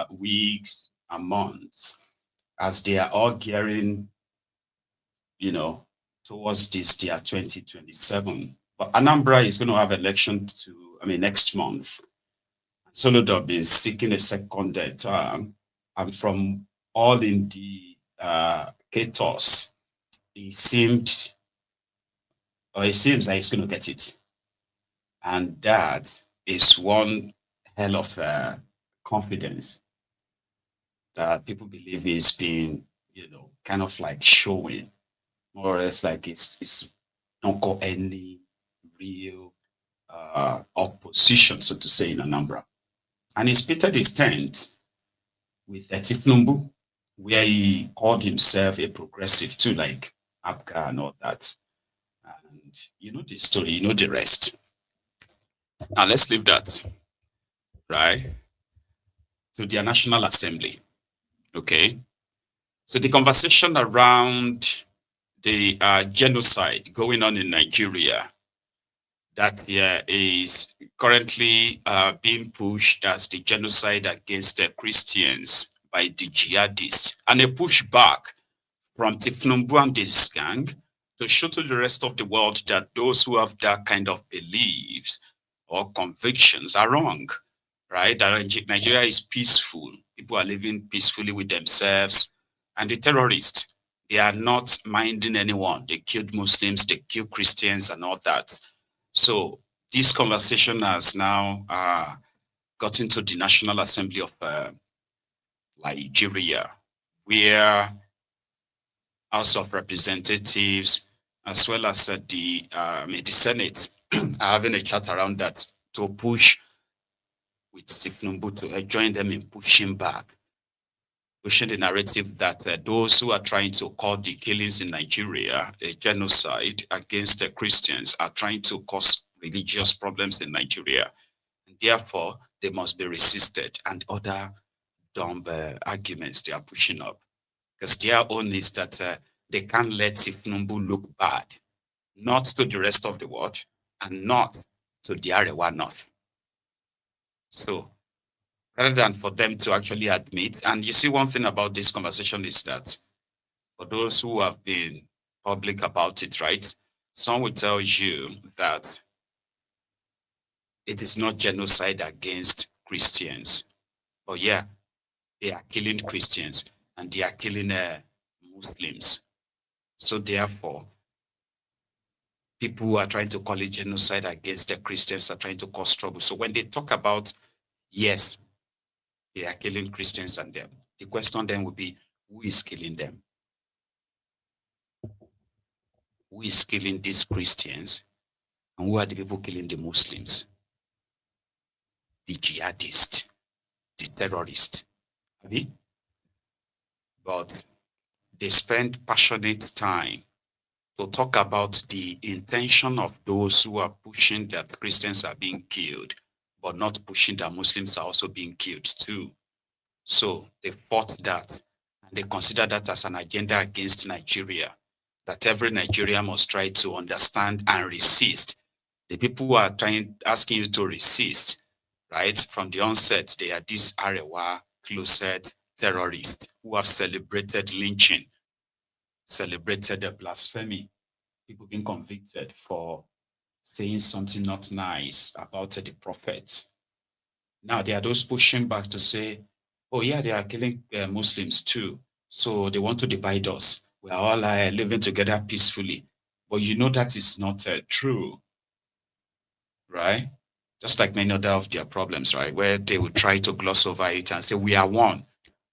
weeks and months, as they are all gearing, towards this year 2027. But Anambra is going to have election next month. Soludo is seeking a second term, and from all indicators, it seems like he's going to get it. And that is one hell of confidence that people believe is being, kind of like showing, more or less like it's not got any real opposition, so to say, in Anambra. And he spitted his tent with thiefnubu, where he called himself a progressive too, like Abga and all that. And you know the story, you know the rest. Now let's leave that, right, to their National Assembly. Okay. So the conversation around the genocide going on in Nigeria that is currently being pushed as the genocide against the Christians by the jihadists, and a pushback from thiefnubu and this gang to show to the rest of the world that those who have that kind of beliefs or convictions are wrong, right? That Nigeria is peaceful. People are living peacefully with themselves. And the terrorists, they are not minding anyone. They killed Muslims, they killed Christians and all that. So this conversation has now got into the National Assembly of Nigeria, where House of Representatives, as well as the Senate, are having a chat around that to push with thiefnubu to join them in pushing back pushing the narrative that those who are trying to call the killings in Nigeria a genocide against the Christians are trying to cause religious problems in Nigeria. And therefore, they must be resisted, and other dumb arguments they are pushing up. Because their own is that they can't let thiefnubu look bad, not to the rest of the world, and not to the Arewa North. So, rather than for them to actually admit, and you see one thing about this conversation is that for those who have been public about it, right, some will tell you that it is not genocide against Christians. But yeah, they are killing Christians and they are killing Muslims. So therefore, people who are trying to call it genocide against the Christians are trying to cause trouble. So when they talk about, yes, they are killing Christians and them, the question then will be, who is killing them? Who is killing these Christians? And who are the people killing the Muslims? The jihadists, the terrorists. But they spend passionate time to talk about the intention of those who are pushing that Christians are being killed, but not pushing that Muslims are also being killed too. So they fought that, and they consider that as an agenda against Nigeria, that every Nigerian must try to understand and resist. The people who are asking you to resist, right, from the onset, they are these Arewa closet terrorists who have celebrated lynching, celebrated the blasphemy, people being convicted for saying something not nice about the prophets. Now they are those pushing back to say, oh yeah, they are killing Muslims too. So they want to divide us. We are all living together peacefully. But you know that is not true, right? Just like many other of their problems, right? Where they will try to gloss over it and say, we are one.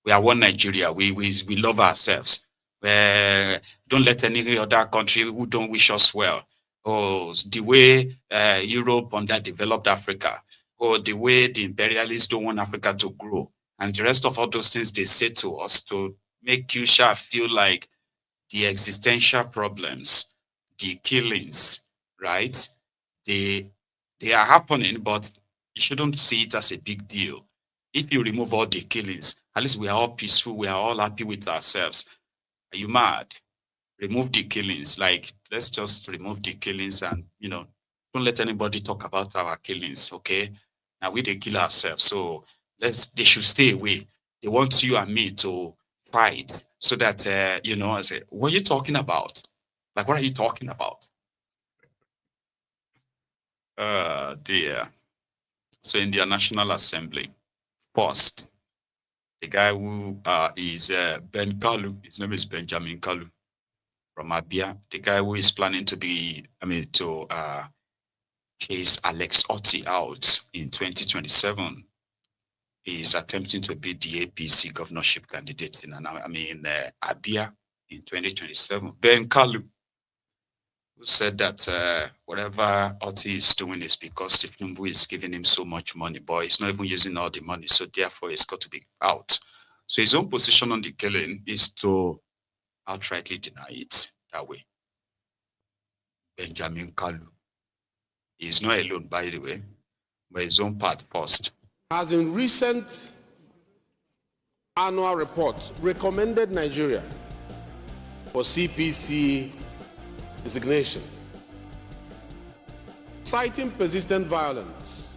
We are one Nigeria. We love ourselves. Don't let any other country who don't wish us well. Or the way Europe underdeveloped Africa. Or the way the imperialists don't want Africa to grow. And the rest of all those things they say to us to make you feel like the existential problems, the killings, right? They are happening, but you shouldn't see it as a big deal. If you remove all the killings, at least we are all peaceful, we are all happy with ourselves. Are you mad? Remove the killings. Like, let's just remove the killings and, don't let anybody talk about our killings, okay? Now they kill ourselves, so they should stay away. They want you and me to fight so that, I say, what are you talking about? Like, what are you talking about? Dear. So in the National Assembly, first, the guy who is Ben Kalu, his name is Benjamin Kalu from Abia, the guy who is planning to chase Alex Otti out in 2027, is attempting to be the APC governorship candidate in Abia in 2027. Ben Kalu, who said that whatever Otti is doing is because Tinubu is giving him so much money, but he's not even using all the money, so therefore he's got to be out. So his own position on the killing is to outrightly deny it that way. Benjamin Kalu. He's not alone, by the way, but his own part first. As in recent annual report, recommended Nigeria for CPC designation, citing persistent violence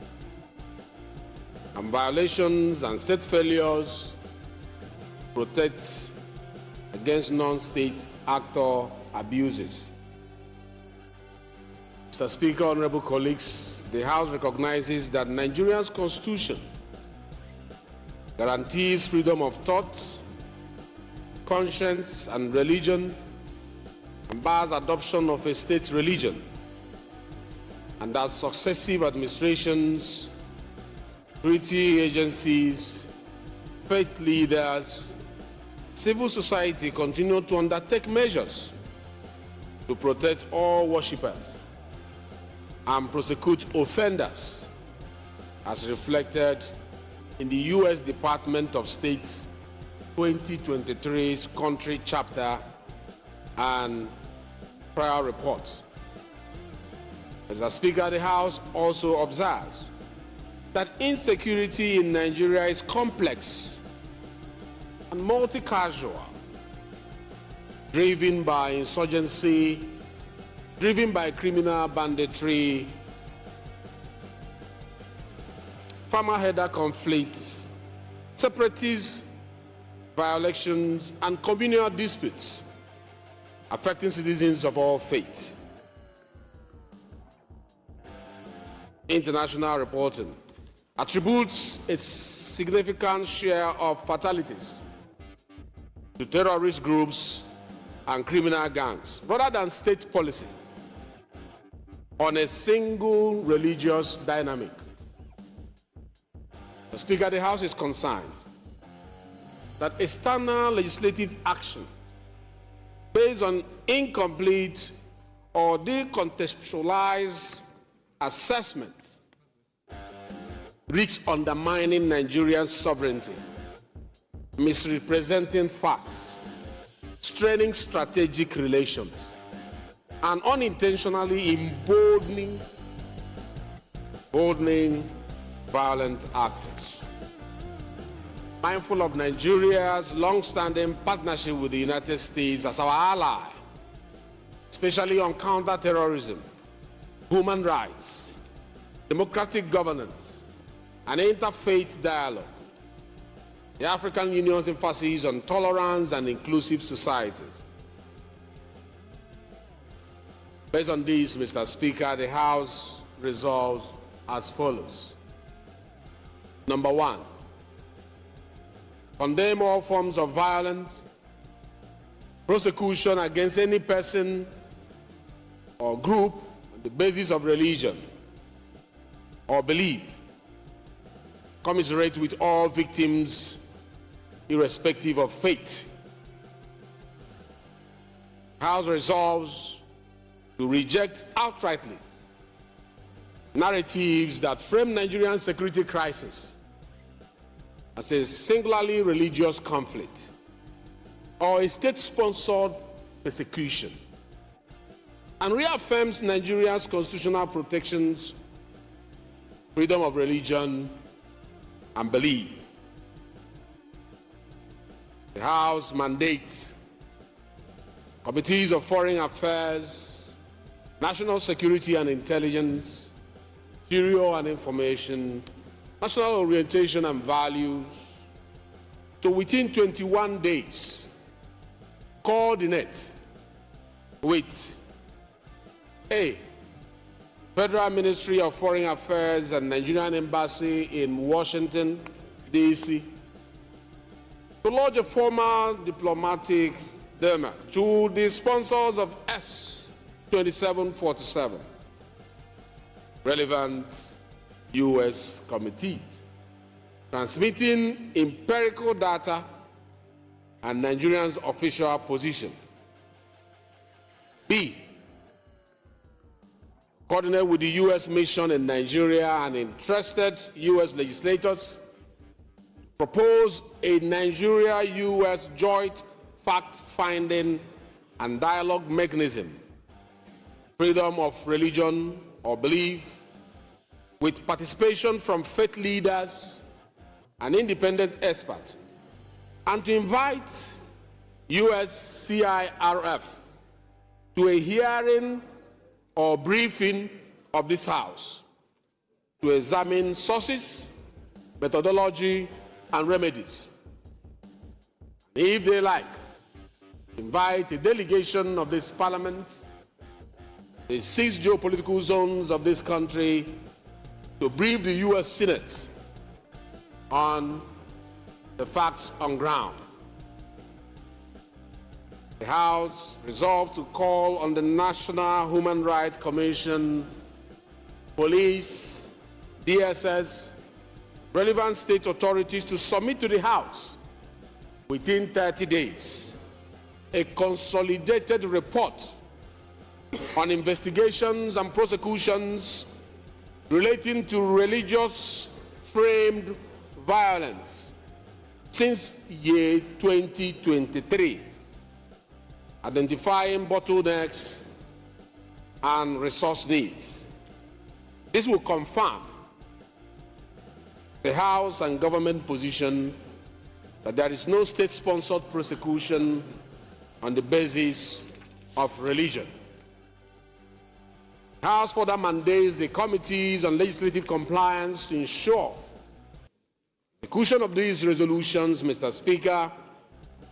and violations and state failures protect against non-state actor abuses. Mr. Speaker, honorable colleagues, the House recognizes that Nigeria's constitution guarantees freedom of thought, conscience, and religion, and bars adoption of a state religion, and that successive administrations, security agencies, faith leaders, civil society continue to undertake measures to protect all worshippers and prosecute offenders, as reflected in the U.S. Department of State's 2023's country chapter and prior reports. As the Speaker of the House also observes that insecurity in Nigeria is complex and multi-causal, driven by insurgency, driven by criminal banditry, farmer-herder conflicts, separatists, violations, and communal disputes affecting citizens of all faiths. International reporting attributes a significant share of fatalities to terrorist groups and criminal gangs rather than state policy on a single religious dynamic. The Speaker of the House is concerned that external legislative action based on incomplete or decontextualized assessment risks undermining Nigerian sovereignty, misrepresenting facts, straining strategic relations, and unintentionally emboldening violent actors. Mindful of Nigeria's long-standing partnership with the United States as our ally, especially on counter-terrorism, human rights, democratic governance, and interfaith dialogue, the African Union's emphasis on tolerance and inclusive societies. Based on this, Mr. Speaker, the House resolves as follows. Number 1, condemn all forms of violence, prosecution against any person or group on the basis of religion or belief. Commiserate with all victims irrespective of faith. House resolves to reject outrightly narratives that frame Nigerian security crisis as a singularly religious conflict or a state-sponsored persecution, and reaffirms Nigeria's constitutional protections, freedom of religion and belief. The House mandates committees of foreign affairs, national security and intelligence, interior and information, national orientation and values, to within 21 days coordinate with A, Federal Ministry of Foreign Affairs and Nigerian Embassy in Washington, D.C., to lodge a formal diplomatic demand to the sponsors of S-2747, relevant U.S. committees, transmitting empirical data and Nigerians' official position. B, coordinate with the U.S. mission in Nigeria and interested U.S. legislators, propose a Nigeria-U.S. joint fact-finding and dialogue mechanism, freedom of religion or belief, with participation from faith leaders and independent experts, and to invite U.S. CIRF to a hearing or briefing of this House to examine sources, methodology, and remedies. If they like, invite a delegation of this Parliament, the 6 geopolitical zones of this country, to brief the U.S. Senate on the facts on ground. The House resolved to call on the National Human Rights Commission, police, DSS, relevant state authorities to submit to the House within 30 days a consolidated report on investigations and prosecutions relating to religious framed violence since year 2023, identifying bottlenecks and resource needs. This will confirm the House and government position that there is no state-sponsored prosecution on the basis of religion. The House further mandates the committees on legislative compliance to ensure execution of these resolutions, Mr. Speaker,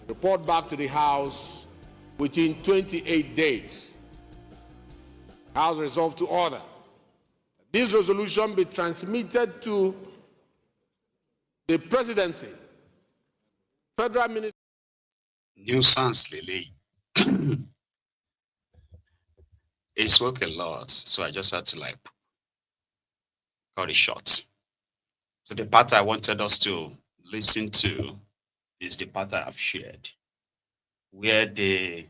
report back to the House within 28 days. The House resolved to order that this resolution be transmitted to the Presidency, Federal Minister. Nuisance, Lily. It spoke a lot, so I just had to cut it short. So the part I wanted us to listen to is the part I have shared, where they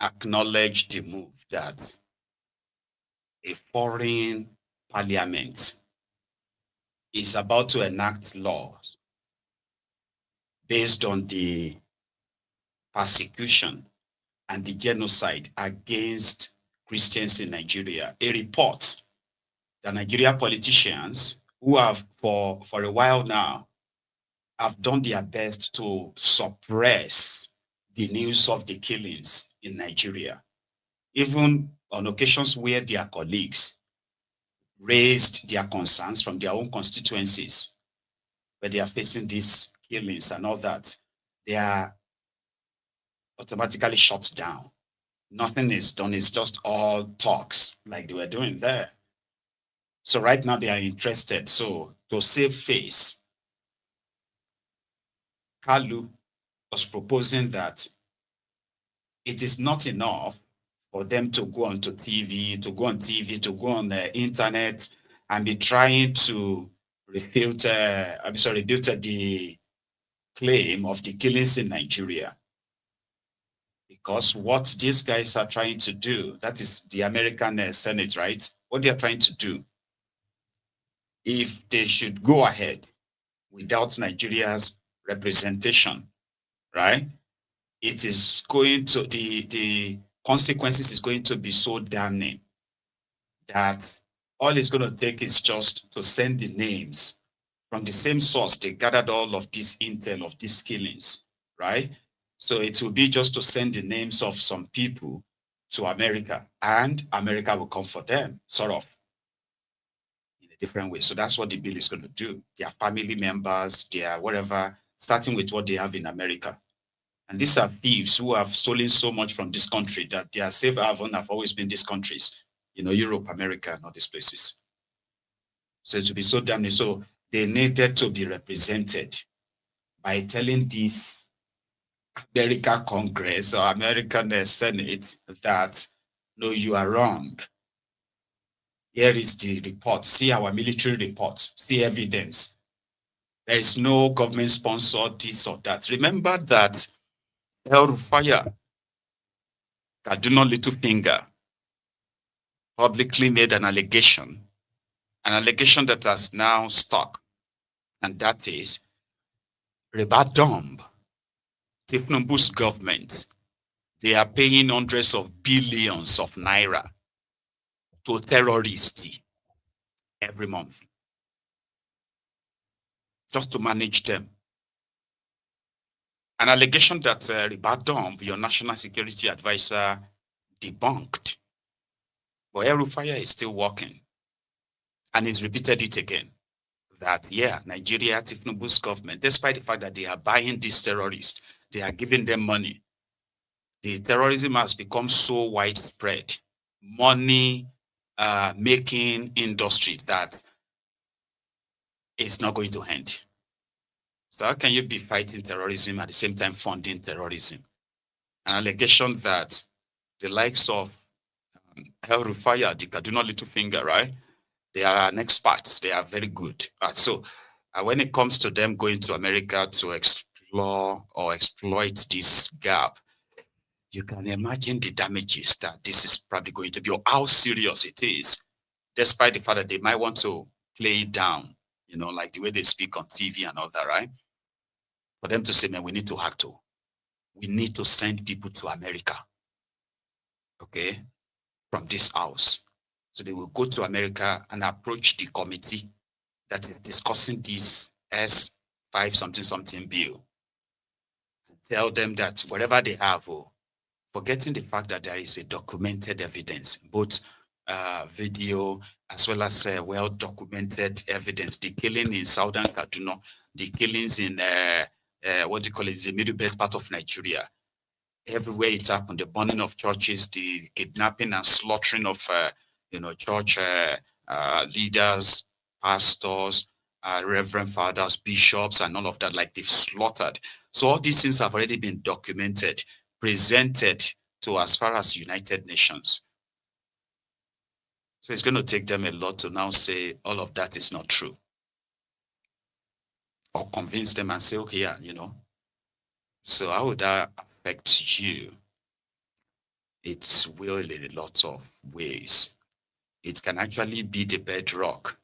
acknowledge the move that a foreign parliament is about to enact laws based on the persecution and the genocide against Christians in Nigeria. A report that Nigerian politicians who have for a while now have done their best to suppress the news of the killings in Nigeria, even on occasions where their colleagues raised their concerns from their own constituencies, where they are facing these killings and all that, they are automatically shut down. Nothing is done. It's just all talks like they were doing there. So right now they are interested. So to save face, Koolu was proposing that it is not enough for them to go on TV, to go on the internet and be trying to refute the claim of the killings in Nigeria. Because what these guys are trying to do, that is the American Senate, right? What they are trying to do, if they should go ahead without Nigeria's representation, right? It is going to, the consequences is going to be so damning that all it's going to take is just to send the names from the same source. They gathered all of this intel of these killings, right? So it will be just to send the names of some people to America, and America will come for them, sort of, in a different way. So that's what the bill is going to do. Their family members, their whatever, starting with what they have in America. And these are thieves who have stolen so much from this country that their safe haven have always been these countries, Europe, America, and all these places. So it will be so damning. So they needed to be represented by telling this American Congress or American Senate that, no, you are wrong. Here is the report. See our military report. See evidence. There is no government sponsored this or that. Remember that El-Rufai, Kaduna Little Finger, publicly made an allegation that has now stuck, and that is Ribadumb, thiefnubu's government, they are paying hundreds of billions of naira to terrorists every month just to manage them. An allegation that Ribadumb, your national security advisor, debunked. But El-Rufai is still working, and he's repeated it again. That, yeah, Nigeria, thiefnubu's government, despite the fact that they are buying these terrorists, they are giving them money. The terrorism has become so widespread, money making industry, that it's not going to end. So how can you be fighting terrorism at the same time funding terrorism? An allegation that the likes of El-Rufai, the Kaduna Little Finger, right? They are an experts. They are very good. So when it comes to them going to America to explore or exploit this gap, you can imagine the damages that this is probably going to be, or how serious it is, despite the fact that they might want to play it down, like the way they speak on TV and all that, right? for them to say, man, we need to act. We need to send people to America, okay, from this house. So they will go to America and approach the committee that is discussing this S5 something something bill. Tell them that whatever they have, forgetting the fact that there is a documented evidence, both video as well as well-documented evidence. The killing in Southern Kaduna, the killings in what do you call it, the middle belt part of Nigeria. Everywhere it happened, the burning of churches, the kidnapping and slaughtering of church leaders, pastors, reverend fathers, bishops, and all of that, like they've slaughtered. So all these things have already been documented, presented to as far as United Nations. So it's going to take them a lot to now say all of that is not true. Or convince them and say, okay, So how would that affect you? It will in a lot of ways. It can actually be the bedrock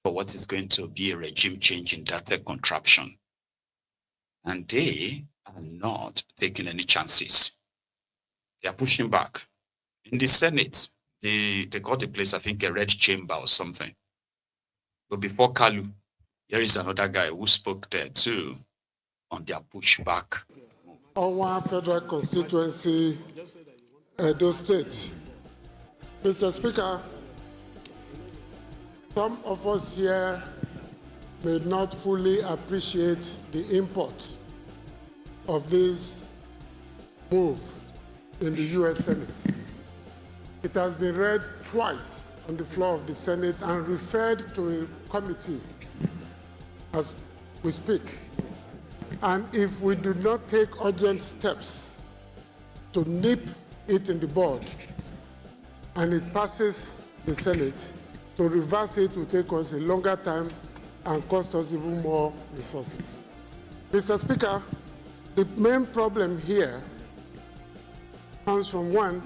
for what is going to be a regime change in that contraption. And they are not taking any chances. They are pushing back. In the Senate, they got a place, I think, a red chamber or something. But before Koolu, there is another guy who spoke there too on their pushback. Our federal constituency, Edo State. Mr. Speaker, some of us here may not fully appreciate the import of this move in the U.S. Senate. It has been read twice on the floor of the Senate and referred to a committee as we speak. And if we do not take urgent steps to nip it in the bud and it passes the Senate, to reverse it will take us a longer time and cost us even more resources. Mr. Speaker, the main problem here comes from one,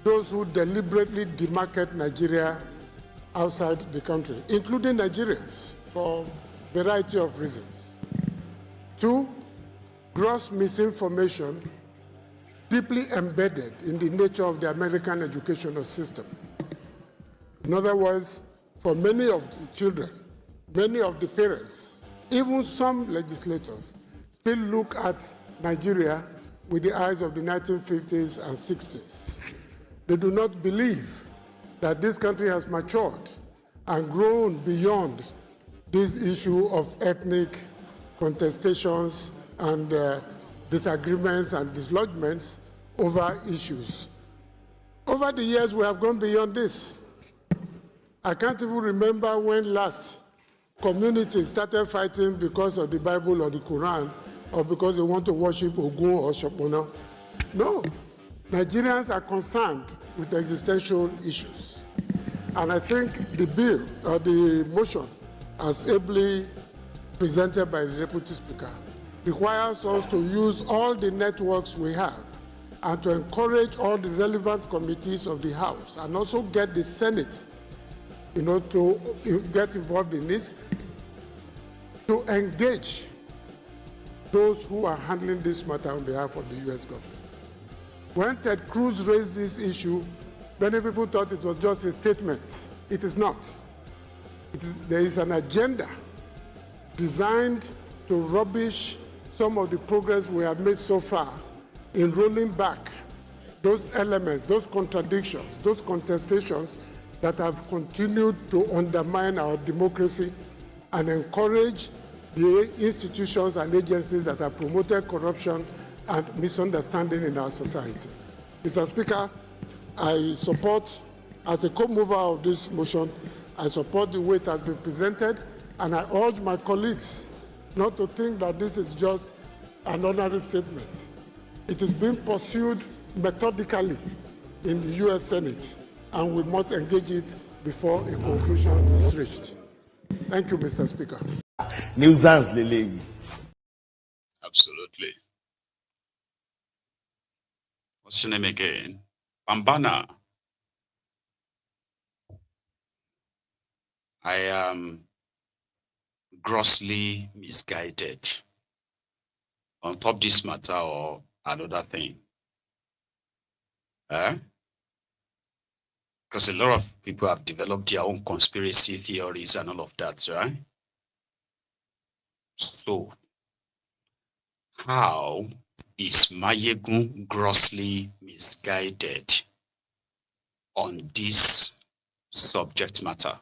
those who deliberately demarket Nigeria outside the country, including Nigerians, for a variety of reasons. Two, gross misinformation deeply embedded in the nature of the American educational system. In other words, for many of the children, many of the parents, even some legislators, still look at Nigeria with the eyes of the 1950s and 60s. They do not believe that this country has matured and grown beyond this issue of ethnic contestations and disagreements and dislodgements over issues. Over the years, we have gone beyond this. I can't even remember when last communities started fighting because of the Bible or the Quran or because they want to worship Ogun or Shopona. No, Nigerians are concerned with existential issues. And I think the bill or the motion, as ably presented by the Deputy Speaker, requires us to use all the networks we have and to encourage all the relevant committees of the House and also get the Senate, to get involved in this, to engage those who are handling this matter on behalf of the U.S. government. When Ted Cruz raised this issue, many people thought it was just a statement. It is not. There is an agenda designed to rubbish some of the progress we have made so far in rolling back those elements, those contradictions, those contestations that have continued to undermine our democracy and encourage the institutions and agencies that have promoted corruption and misunderstanding in our society. Mr. Speaker, I support, as a co-mover of this motion, I support the way it has been presented, and I urge my colleagues not to think that this is just an ordinary statement. It is being pursued methodically in the U.S. Senate, and we must engage it before a conclusion is reached. Thank you, Mr. Speaker. Absolutely. What's your name again? Bambana. I am grossly misguided on top this matter or another thing? Because a lot of people have developed their own conspiracy theories and all of that, right? So, how is Mayegun grossly misguided on this subject matter?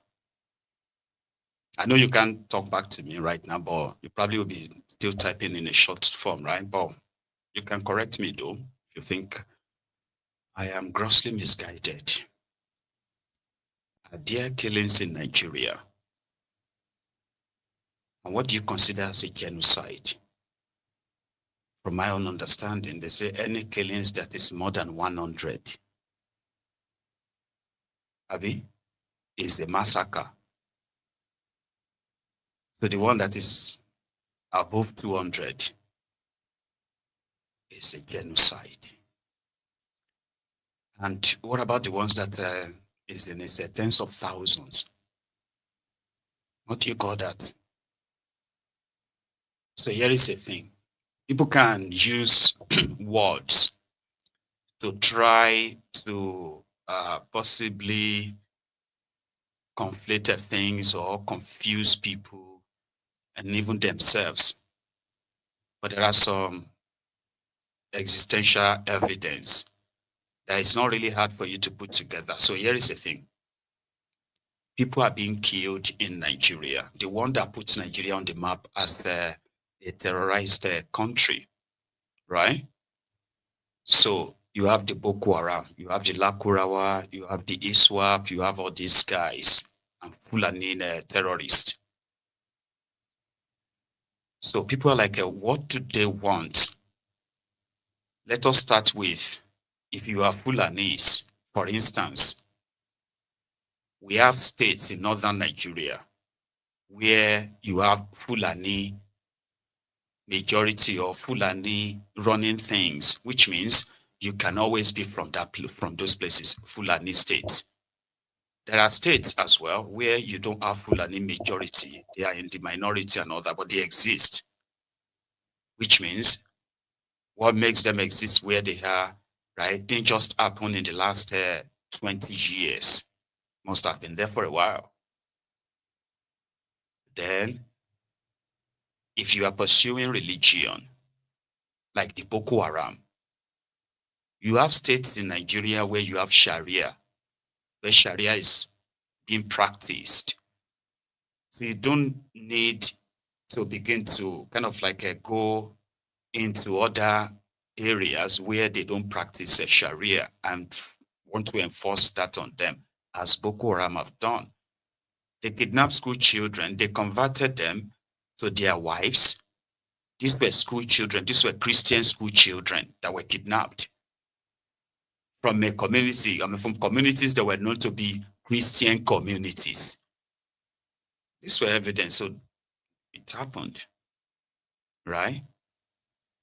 I know you can't talk back to me right now, but you probably will be still typing in a short form, right? But you can correct me though, if you think I am grossly misguided. Are there killings in Nigeria? And what do you consider as a genocide? From my own understanding, they say any killings that is more than 100, Abi, is a massacre. So the one that is above 200 is a genocide. And what about the ones that is in a tens of thousands? What do you call that? So here is a thing. People can use words to try to possibly conflate things or confuse people and even themselves. But there are some existential evidence that it's not really hard for you to put together. So here is the thing. People are being killed in Nigeria. The one that puts Nigeria on the map as a terrorized country, right? So you have the Boko Haram, you have the Lakurawa, you have the ISWAP, you have all these guys and Fulani terrorists. So people are like, what do they want? Let us start with, if you are Fulanis, for instance, we have states in northern Nigeria where you have Fulani majority or Fulani running things, which means you can always be from those places, Fulani states. There are states as well where you don't have Fulani majority. They are in the minority and all that, but they exist. Which means what makes them exist where they are, right? Didn't just happen in the last 20 years. Must have been there for a while. Then, if you are pursuing religion, like the Boko Haram, you have states in Nigeria where you have Sharia, where Sharia is being practiced. So you don't need to begin to kind of like go into other areas where they don't practice Sharia and want to enforce that on them, as Boko Haram have done. They kidnapped school children, they converted them to their wives. These were school children, these were Christian school children that were kidnapped from a community, from communities that were known to be Christian communities. These were evidence, so it happened, right?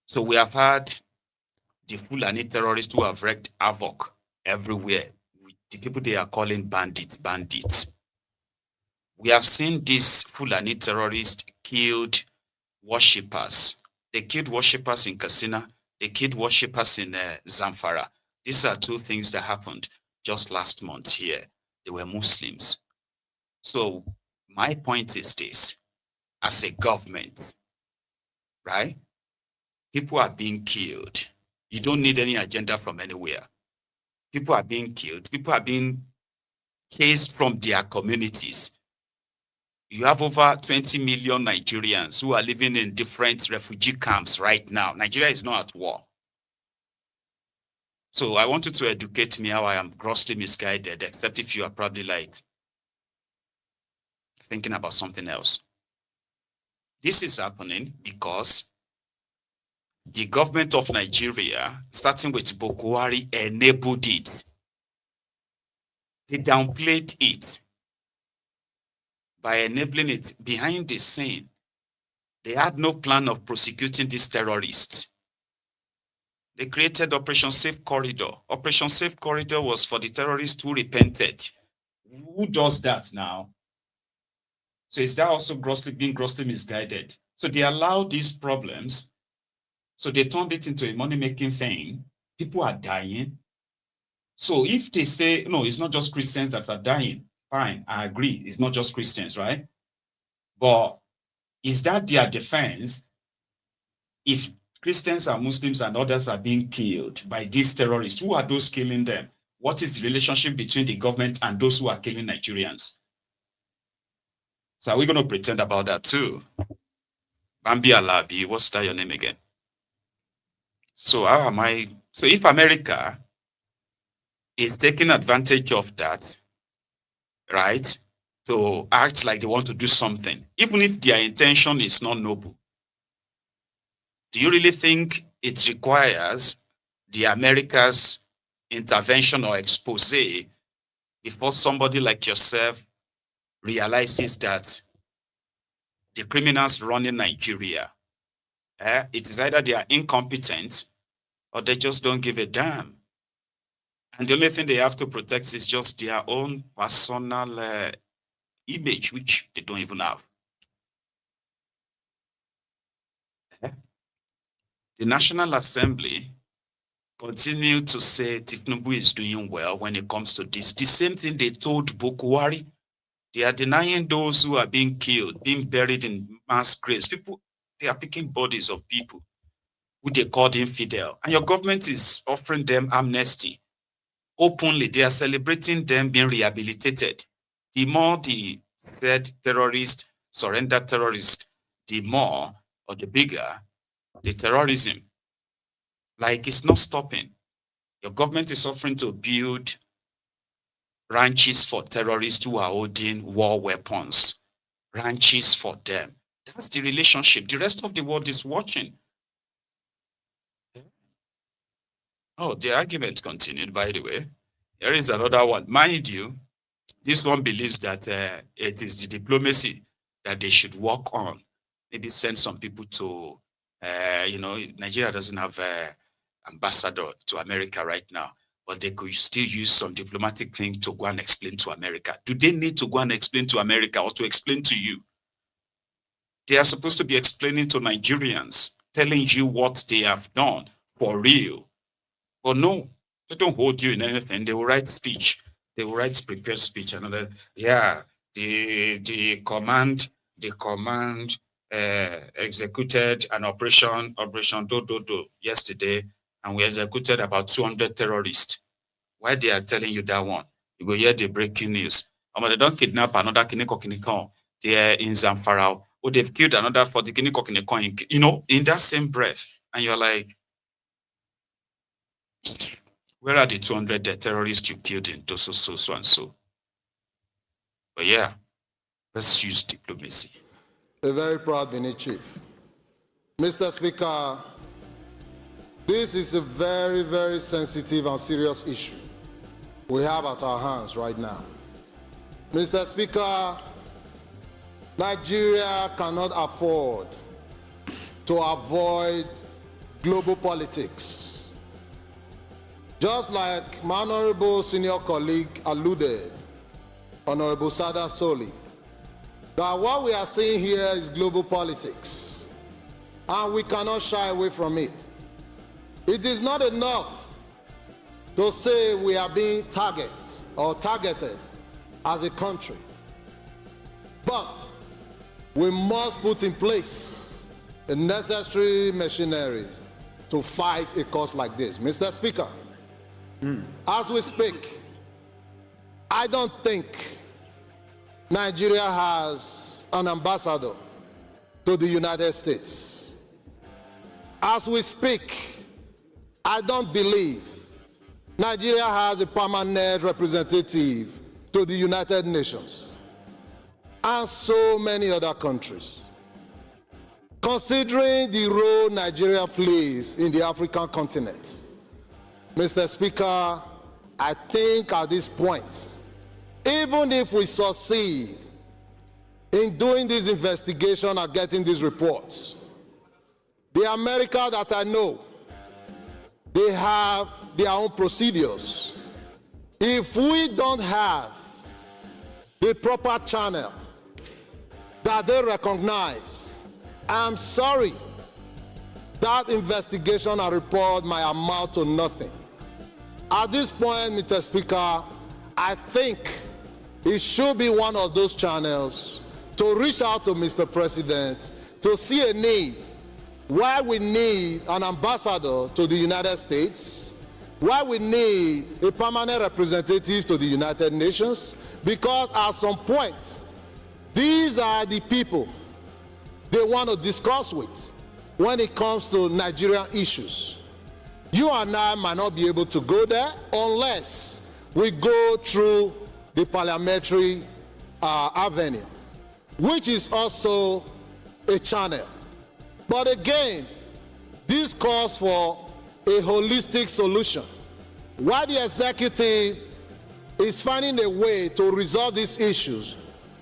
So we have had the Fulani terrorists who have wreaked havoc everywhere. The people they are calling bandits. We have seen these Fulani terrorists killed worshippers. They killed worshippers in Katsina. They killed worshippers in Zamfara. These are two things that happened just last month here. They were Muslims. So my point is this, as a government, right? People are being killed. You don't need any agenda from anywhere. People are being killed. People are being chased from their communities. You have over 20 million Nigerians who are living in different refugee camps right now. Nigeria is not at war. So I want you to educate me how I am grossly misguided, except if you are probably like thinking about something else. This is happening because the government of Nigeria, starting with Boko Haram, enabled it. They downplayed it by enabling it behind the scene. They had no plan of prosecuting these terrorists. They created Operation Safe Corridor. Operation Safe Corridor was for the terrorists who repented. Who does that now? So is that also being grossly misguided? So they allow these problems So they turned it into a money-making thing. People are dying. So if they say, no, it's not just Christians that are dying, fine, I agree. It's not just Christians, right? But is that their defense if Christians and Muslims and others are being killed by these terrorists? Who are those killing them? What is the relationship between the government and those who are killing Nigerians? So are we going to pretend about that too? Bambi Alabi, what's that your name again? So how am I? So if America is taking advantage of that, right, to act like they want to do something, even if their intention is not noble, do you really think it requires the America's intervention or expose before somebody like yourself realizes that the criminals running Nigeria, it is either they are incompetent or they just don't give a damn. And the only thing they have to protect is just their own personal image, which they don't even have. The National Assembly continue to say Tinubu is doing well when it comes to this. The same thing they told Bukwari. They are denying those who are being killed, being buried in mass graves. People, they are picking bodies of people who they called infidel. And your government is offering them amnesty. Openly, they are celebrating them being rehabilitated. The more the said terrorist, surrender terrorist, the more or the bigger the terrorism. Like it's not stopping. Your government is offering to build ranches for terrorists who are holding war weapons. Ranches for them. That's the relationship. The rest of the world is watching. Oh, the argument continued, by the way. There is another one. Mind you, this one believes that it is the diplomacy that they should work on. Maybe send some people to, Nigeria doesn't have an ambassador to America right now, but they could still use some diplomatic thing to go and explain to America. Do they need to go and explain to America or to explain to you? They are supposed to be explaining to Nigerians, telling you what they have done for real. But no, they don't hold you in anything. They will write speech. They will write prepared speech. Another, the command executed an operation yesterday, and we executed about 200 terrorists. Why they are telling you that one? You go hear the breaking news. They don't kidnap another Kiniko. They are in Zamfara. Or they've killed another for the Kiniko, in that same breath. And you're like, where are the 200 terrorists you killed in so and so? But yeah, let's use diplomacy. A very proud Benin chief. Mr. Speaker, this is a very, very sensitive and serious issue we have at our hands right now. Mr. Speaker, Nigeria cannot afford to avoid global politics. Just like my honorable senior colleague alluded, Honorable Sada Soli, that what we are seeing here is global politics, and we cannot shy away from it. It is not enough to say we are being targeted as a country, but we must put in place the necessary machinery to fight a cause like this. Mr. Speaker, as we speak, I don't think Nigeria has an ambassador to the United States. As we speak, I don't believe Nigeria has a permanent representative to the United Nations and so many other countries. Considering the role Nigeria plays in the African continent, Mr. Speaker, I think at this point, even if we succeed in doing this investigation and getting these reports, the America that I know, they have their own procedures. If we don't have the proper channel that they recognize, I'm sorry, that investigation and report might amount to nothing. At this point, Mr. Speaker, I think it should be one of those channels to reach out to Mr. President to see a need, why we need an ambassador to the United States, why we need a permanent representative to the United Nations, because at some point, these are the people they want to discuss with when it comes to Nigerian issues. You and I might not be able to go there unless we go through the parliamentary avenue, which is also a channel. But again, this calls for a holistic solution. While the executive is finding a way to resolve these issues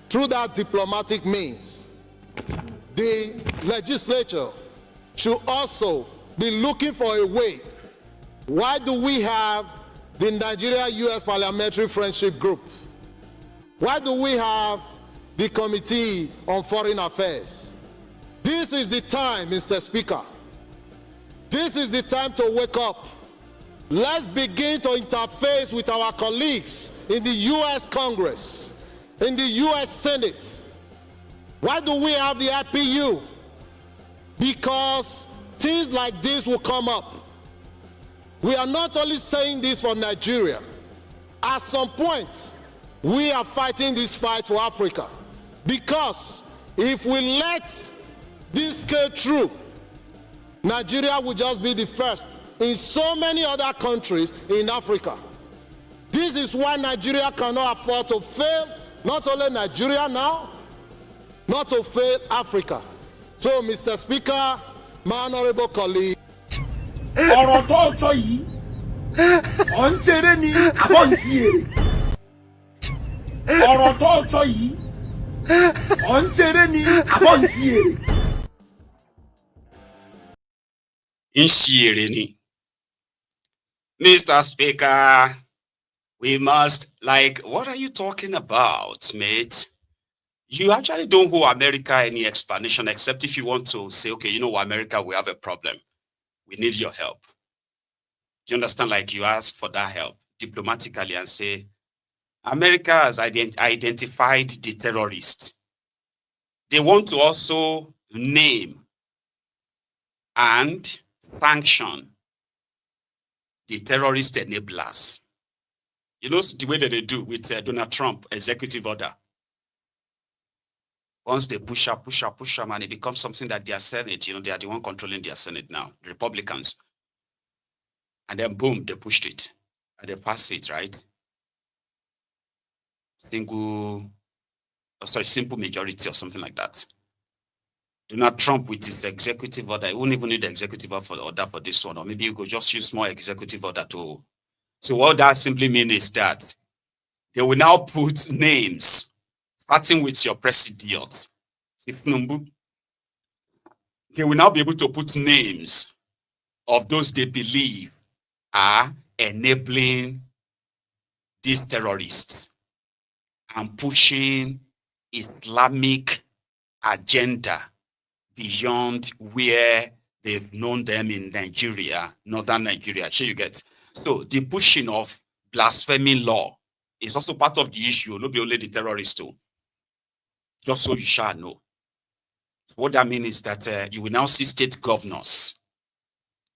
through that diplomatic means, the legislature should also be looking for a way. Why do we have the Nigeria-US Parliamentary Friendship Group? Why do we have the Committee on Foreign Affairs? This is the time, Mr. Speaker. This is the time to wake up. Let's begin to interface with our colleagues in the US Congress, in the US Senate. Why do we have the IPU? Because things like this will come up. We are not only saying this for Nigeria. At some point, we are fighting this fight for Africa. Because if we let this go through, Nigeria will just be the first in so many other countries in Africa. This is why Nigeria cannot afford to fail, not only Nigeria now, not to fail Africa. So, Mr. Speaker, my honorable colleague. ọ̀rọ̀ tó sọ yìí ọ̀ ń ṣeré ni àbọ̀ ń ṣe èrè ọ̀rọ̀ tó sọ yìí ọ̀ ń ṣeré ni àbọ̀ ń ṣe èrè. ń ṣe èrè ni. Mr. Speaker, we must, like, what are you talking about, mate? You actually don't owe America any explanation, except if you want to say, okay, you know what, America, we have a problem. We need your help. Do you understand? Like, you ask for that help diplomatically and say, America has identified the terrorists. They want to also name and sanction the terrorist enablers. You know the way that they do with Donald Trump executive order. Once they push up, and it becomes something that their Senate, you know, they are the one controlling their Senate now, the Republicans. And then boom, they pushed it. And they passed it, right? Simple majority or something like that. Donald Trump with his executive order, he won't even need the executive order for this one, or maybe you could just use more executive order to. So what that simply means is that they will now put names, starting with your president, thiefnubu. They will now be able to put names of those they believe are enabling these terrorists and pushing Islamic agenda beyond where they've known them in Nigeria, northern Nigeria. Sure, you get. So the pushing of blasphemy law is also part of the issue, not only the terrorists too. Just so you shall know. So what that means is that you will now see state governors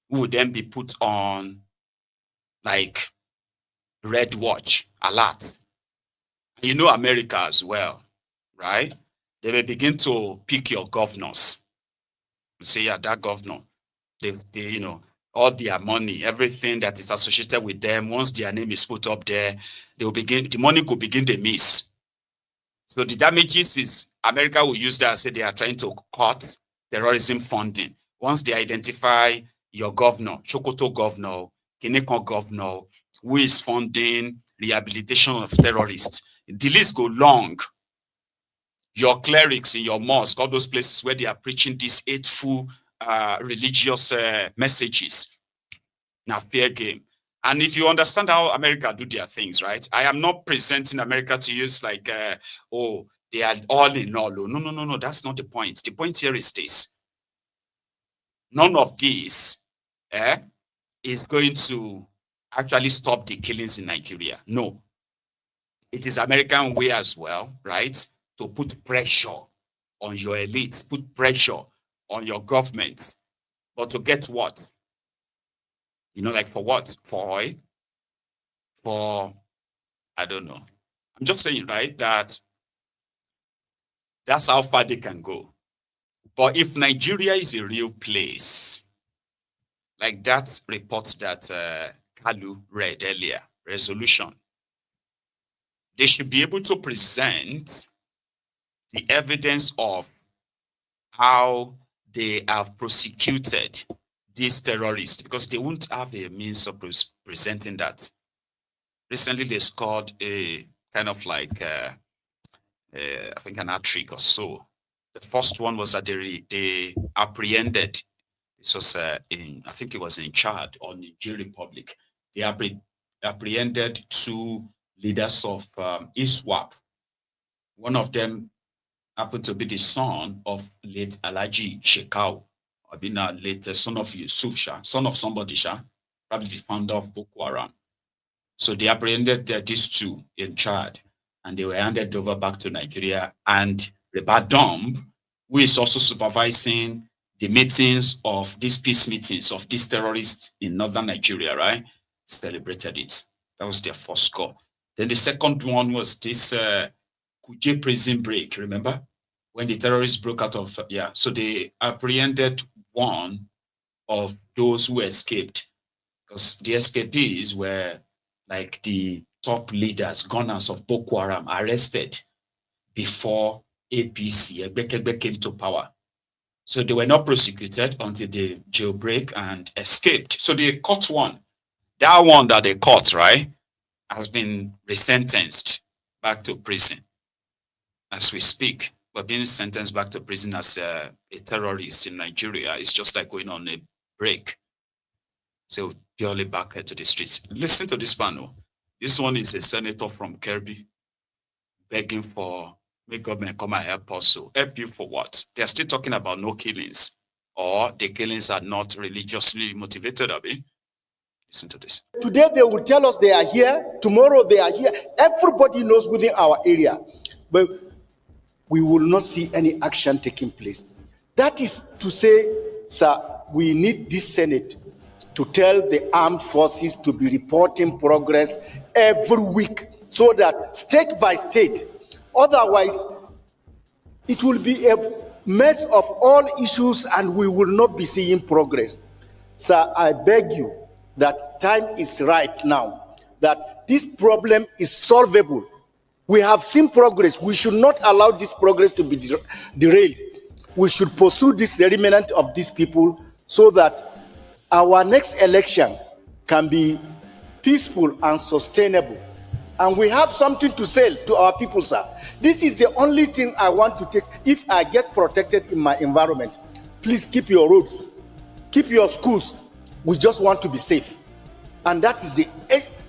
who will then be put on like red watch, alert. And you know America as well, right? They will begin to pick your governors. You say, yeah, that governor, they you know, all their money, everything that is associated with them, once their name is put up there, they will begin, the money could begin to miss. So the damages is America will use that and say they are trying to cut terrorism funding. Once they identify your governor, Sokoto governor, Kinekon governor, who is funding rehabilitation of terrorists, the list go long. Your clerics in your mosque, all those places where they are preaching these hateful religious messages. Now, fair game. And if you understand how America do their things, right? I am not presenting America to use like, oh, they are all in all. No, that's not the point. The point here is this. none of this is going to actually stop the killings in Nigeria. No. It is American way as well, right? To put pressure on your elite, put pressure on your government. But to get what? You know, like for what? For oil? For, I don't know. I'm just saying, right, that's how far they can go. But if Nigeria is a real place, like that report that Koolu read earlier, resolution, they should be able to present the evidence of how they have prosecuted these terrorists, because they won't have a means of presenting that. Recently, they scored a kind of like, I think an hat-trick or so. The first one was that they apprehended, this was I think it was in Chad or Niger Republic. They apprehended 2 leaders of ISWAP. One of them happened to be the son of late Alhaji Shekau, or being a late son of Yusuf Shah, son of somebody Shah, probably the founder of Boko Haram. So they apprehended these 2 in Chad, and they were handed over back to Nigeria. And Rebadom, who is also supervising the meetings of these peace meetings of these terrorists in northern Nigeria, right, celebrated it. That was their first score. Then the second one was this Kuje prison break, remember? When the terrorists broke out of, so they apprehended one of those who escaped, because the escapees were like the top leaders, gunners of Boko Haram, arrested before APC, Ebekebe, came to power. So they were not prosecuted until they jailbreak and escaped. So they caught one. That one that they caught, right, has been resentenced back to prison as we speak. But being sentenced back to prison as a terrorist in Nigeria is just like going on a break. So purely back to the streets. Listen to this panel. This one is a senator from Kirby begging for, may government come and help us. So help you for what? They're still talking about no killings, or the killings are not religiously motivated, Abi. Listen to this. Today they will tell us they are here. Tomorrow they are here. Everybody knows within our area. But we will not see any action taking place. That is to say, sir, we need this Senate to tell the armed forces to be reporting progress every week, so that state by state, otherwise it will be a mess of all issues and we will not be seeing progress. Sir, I beg you that time is right now, that this problem is solvable. We have seen progress. We should not allow this progress to be derailed. We should pursue this remnant of these people so that our next election can be peaceful and sustainable. And we have something to sell to our people, sir. This is the only thing I want to take. If I get protected in my environment, please keep your roads, keep your schools. We just want to be safe. And that is the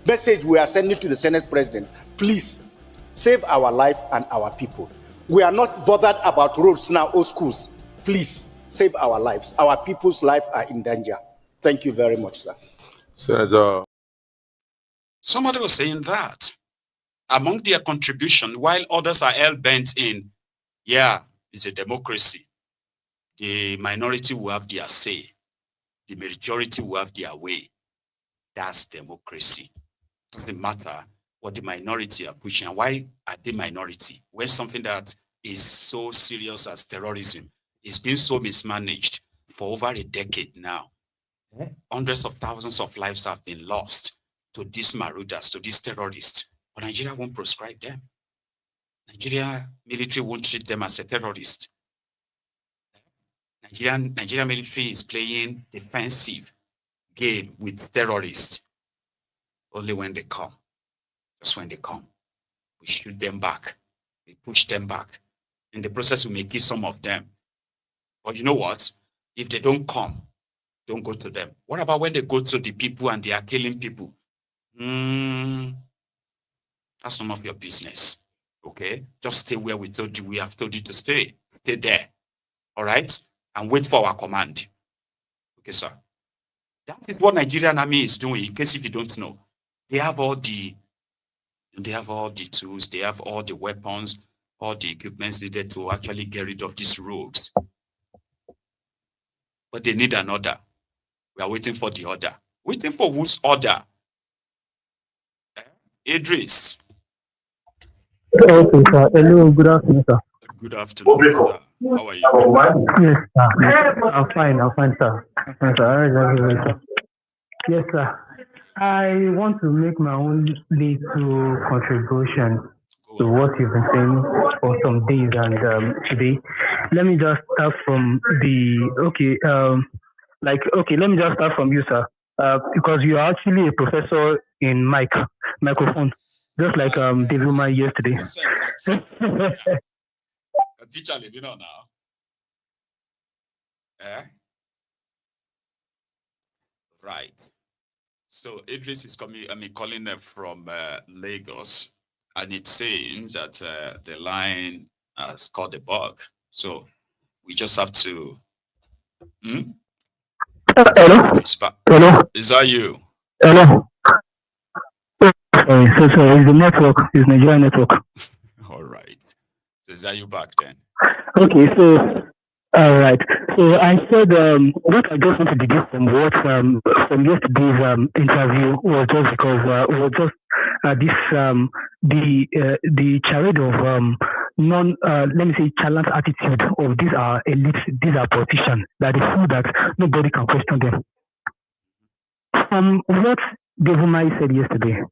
message we are sending to the Senate President. Please, save our life and our people. We are not bothered about roads now or schools. Please, save our lives. Our people's lives are in danger. Thank you very much, sir. Senator. Somebody was saying that among their contribution, while others are hell-bent in, it's a democracy. The minority will have their say. The majority will have their way. That's democracy. Doesn't matter what the minority are pushing. And why are they minority? When something that is so serious as terrorism is being so mismanaged for over a decade now. Hundreds of thousands of lives have been lost to these marauders, to these terrorists. But Nigeria won't proscribe them. Nigeria military won't treat them as a terrorist. Nigerian military is playing defensive game with terrorists only when they come. Just when they come. We shoot them back. We push them back. In the process, we may kill some of them. But you know what? If they don't come, don't go to them. What about when they go to the people and they are killing people? That's none of your business. Okay? Just stay where we have told you to stay. Stay there. All right? And wait for our command. Okay, sir. That is what Nigerian army is doing, in case if you don't know. They have all the tools, they have all the weapons, all the equipments needed to actually get rid of these rogues. But they need an order. We are waiting for the order. Waiting for whose order? Idris. Okay, sir. Hello, good afternoon, sir. Good afternoon, brother. How are you? Yes, sir. I'm fine, sir. Yes, sir. I want to make my own little contribution to what you've been saying for some days and today. Let me just start from let me just start from you, sir. Because you are actually a professor in microphone, just like Devuma yesterday. A teacher, you know now. Right. So Idris is calling from Lagos, and it's saying that the line has caught a bug. So we just have to. Hello. Hello. Is that you? Hello. Sorry, it's the network. It's Nigerian network. All right. So is that you back then? Okay, so all right. So I said what I just want to deduce from what from yesterday's interview was just because the charade of let me say challenge attitude of these are elites, these are politicians, that they feel that nobody can question them. From what Devumai said yesterday,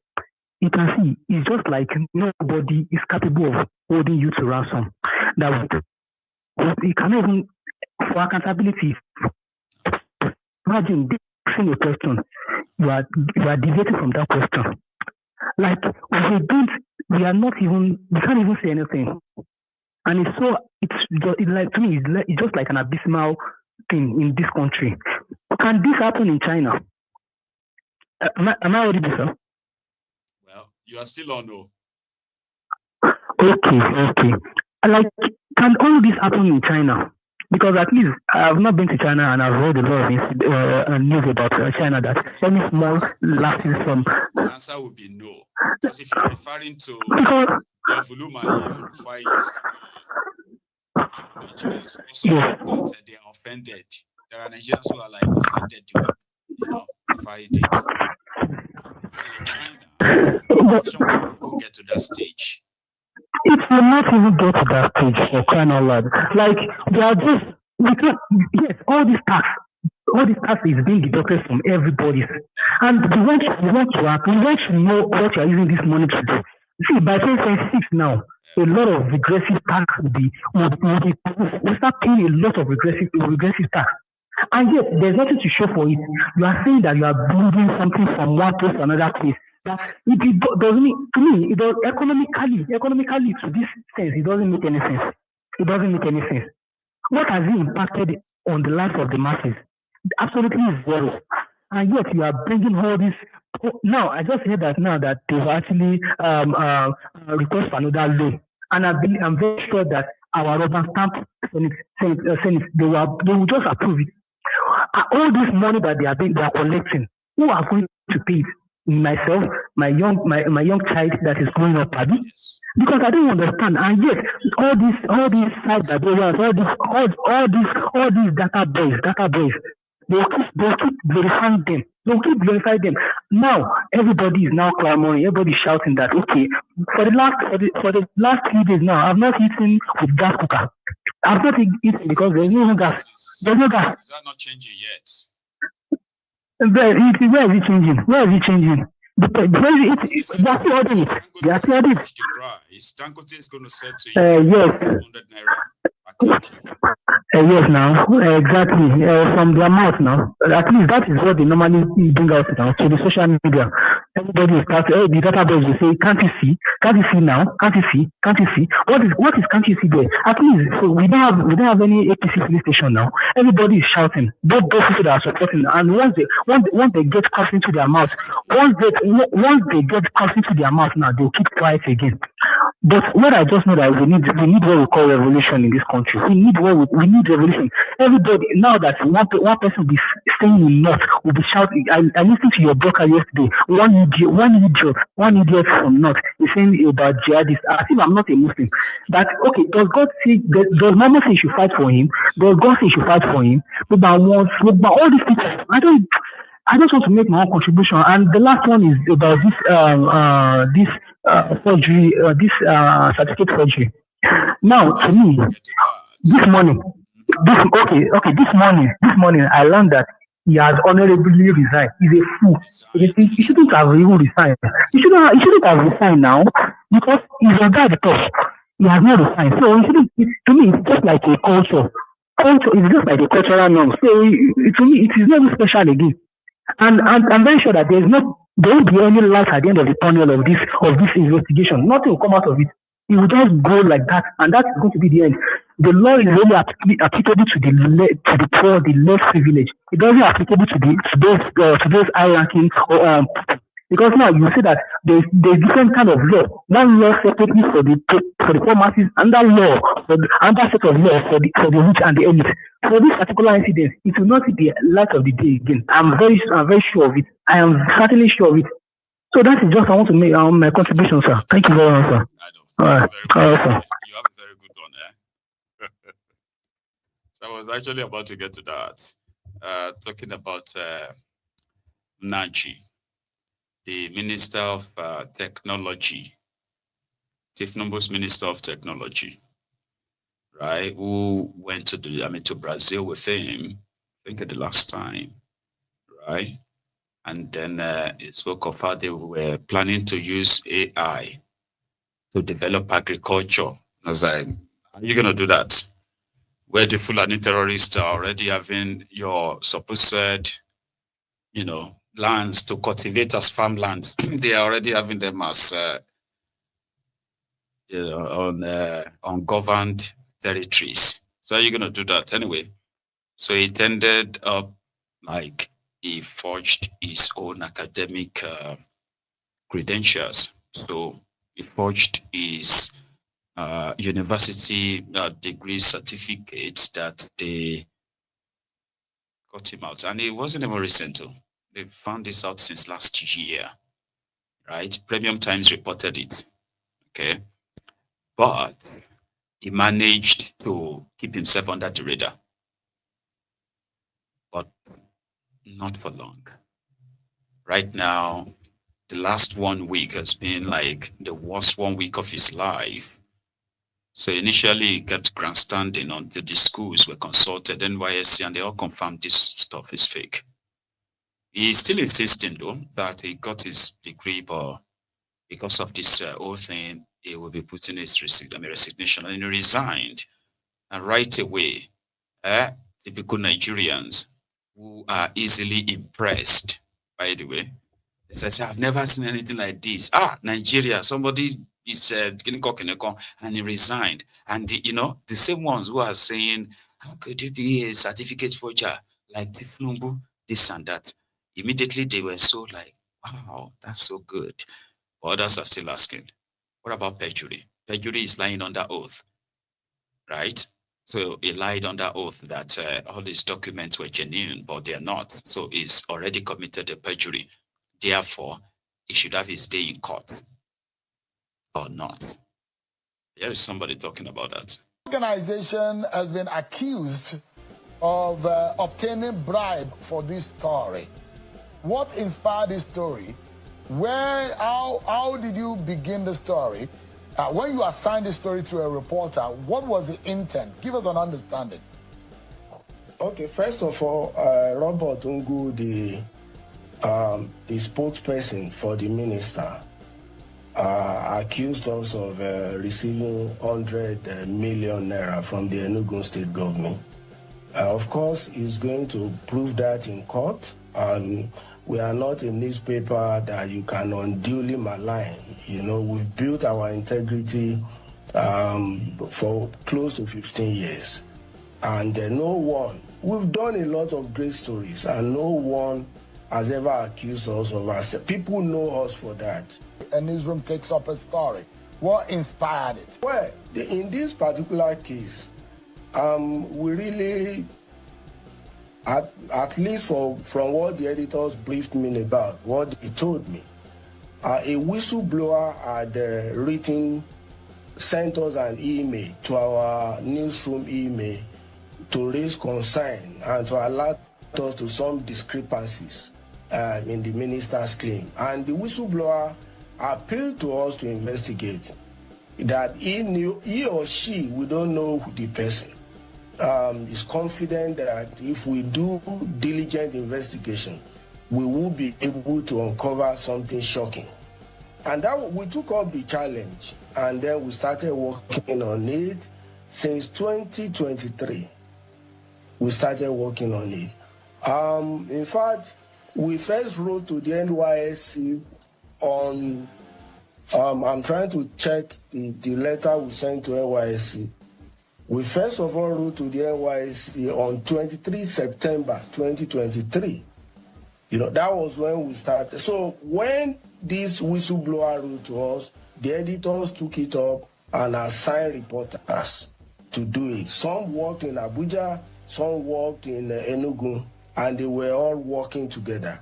you can see it's just like nobody is capable of holding you to ransom. That you cannot even, for accountability, imagine asking a question, you are deviating from that question. Like we can't even say anything. And it's just like an abysmal thing in this country. Can this happen in China? Am I audible, sir? Well, you are still on, though. Okay. Like, can all this happen in China? Because at least I have not been to China and I've heard a lot of news about China that any small lapses from. The answer would be no. Because if you're referring to the Voluma in 5 years, Nigerians also that they are offended. There are Nigerians who are like offended, if I did. So in China, the will get to that stage. It will not even get to that stage for crying out loud. Like they are just all this tax is being deducted from everybody's. And we want to know what you are using this money to do. See, by 2026 now, a lot of regressive tax we start paying a lot of regressive tax. And yet there's nothing to show for it. You are saying that you are building something from one place to another place. That it doesn't mean, to me, it does economically to this sense, it doesn't make any sense. It doesn't make any sense. What has it impacted on the lives of the masses? Absolutely zero. And yet you are bringing all this. Now I just heard that now that they've actually request for another loan, and I'm very sure that our rubber stamp Senate they will just approve it. All this money that they are collecting, who are going to pay it? Myself, my young child that is growing up, because I don't understand. And yet, all these sites that they have, all these database, they'll keep verifying them. They'll keep verifying them. Now everybody is now clamoring. Everybody is shouting that okay, for the last 3 days now, I've not eaten with gas cooker. I've not eaten because there's no gas. There's no gas. Is that not changing yet? Where is it changing? They are still ordering it. Dangote is going to set to you 100 naira. Yes, now exactly from their mouth now. At least that is what they normally bring out now to the social media. Everybody will start. The database will say, "Can't you see? Can't you see now? Can't you see? Can't you see? What is can't you see there?" At least so we don't have any APC police station now. Everybody is shouting. Both people that are supporting, and once they get cuffed into their mouth, once they get cuffed into their mouth now, they'll keep quiet again. But what I just know that we need what we call revolution in this country. We need revolution. Everybody, now that one person will be staying in North, will be shouting. I listened to your broker yesterday. One idiot from North is saying about jihadists. As if I'm not a Muslim. That okay? Does God say? Does Mama say you should fight for him? Does God say you should fight for him? But all these people, I just want to make my own contribution. And the last one is about this forgery, this certificate forgery. Now, to me, this morning, I learned that he has honorably resigned. He's a fool. He shouldn't have even resigned. He shouldn't have resigned now because he's a guy at the top. He has not resigned. So to me, it's just like a culture. Culture is just like a cultural norm. So to me, it is not special again. And I'm very sure that there won't be any light at the end of the tunnel of this investigation. Nothing will come out of it. It will just go like that, and that's going to be the end. The law is only applicable to the poor, the less privileged. It doesn't applicable to those high-ranking because now you see that there's different kind of law. One law separately for the poor masses, and that law another set of law for the rich and the elite. For this particular incident, it will not see the light of the day again. I'm very sure of it. I am certainly sure of it. So that is just I want to make my contribution, sir. Thank you very much, sir. All right, sir. You have a very good one, So I was actually about to get to that. Talking about Naji, the Minister of Technology, thiefnubu's Minister of Technology, right? Who went to Brazil with him, I think the last time, right? And then he spoke of how they were planning to use AI to develop agriculture. I was like, how are you going to do that? Where the Fulani terrorists are already having your supposed, lands to cultivate as farmlands. They are already having them as, on governed territories. So how are you going to do that anyway? So it ended up like he forged his own academic credentials. So he forged his university degree certificate that they got him out. And it wasn't even recent too. They found this out since last year, right? Premium Times reported it, okay? But he managed to keep himself under the radar. But not for long. Right now, the last 1 week has been like the worst 1 week of his life. So initially he kept grandstanding until the schools were consulted, NYSC, and they all confirmed this stuff is fake. He's still insisting though that he got his degree, but because of this whole thing, he will be putting his resignation, and he resigned. And right away, typical Nigerians who are easily impressed, by the way, they say, I've never seen anything like this. Nigeria, somebody is and he resigned. And the same ones who are saying, how could you be a certificate forger like thiefnubu, this and that? Immediately they were so like, wow, that's so good. But others are still asking, what about perjury? Perjury is lying under oath, right? So he lied under oath that all his documents were genuine, but they are not. So he's already committed a perjury. Therefore, he should have his day in court or not. There is somebody talking about that. The organization has been accused of obtaining bribe for this story. What inspired this story? How did you begin the story? When you assigned the story to a reporter, what was the intent? Give us an understanding. Okay, first of all, Robert Ungu, the spokesperson for the minister, accused us of receiving 100 million naira from the Enugu state government. Of course, he's going to prove that in court. We are not a newspaper that you can unduly malign. We've built our integrity for close to 15 years. And we've done a lot of great stories, and no one has ever accused us of us. People know us for that. A newsroom takes up a story. What inspired it? Well, in this particular case, we really, at least from what the editors briefed me about, what he told me, a whistleblower had sent us an email to our newsroom email to raise concern and to alert us to some discrepancies in the minister's claim. And the whistleblower appealed to us to investigate that he or she, we don't know the person, is confident that if we do diligent investigation, we will be able to uncover something shocking. And that we took up the challenge, and then we started working on it. Since 2023, we started working on it. In fact, we first wrote to the NYSC on, I'm trying to check the letter we sent to NYSC. We first of all wrote to the NYSC on 23 September 2023. You know, that was when we started. So when this whistleblower wrote to us, the editors took it up and assigned reporters to do it. Some worked in Abuja, some worked in Enugu, and they were all working together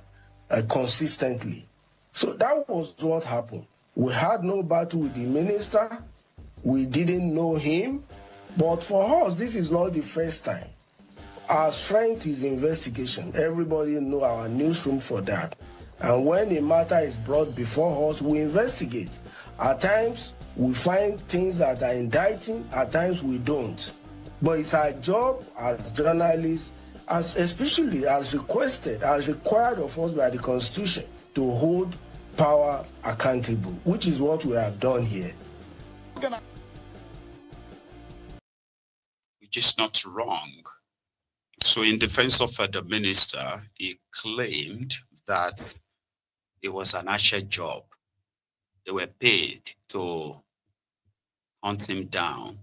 consistently. So that was what happened. We had no battle with the minister. We didn't know him. But for us, this is not the first time. Our strength is investigation. Everybody know our newsroom for that. And when a matter is brought before us, we investigate. At times, we find things that are indicting. At times, we don't. But it's our job as journalists, especially as requested, as required of us by the Constitution, to hold power accountable, which is what we have done here. Which is not wrong. So in defense of the minister, he claimed that it was an Asher job. They were paid to hunt him down.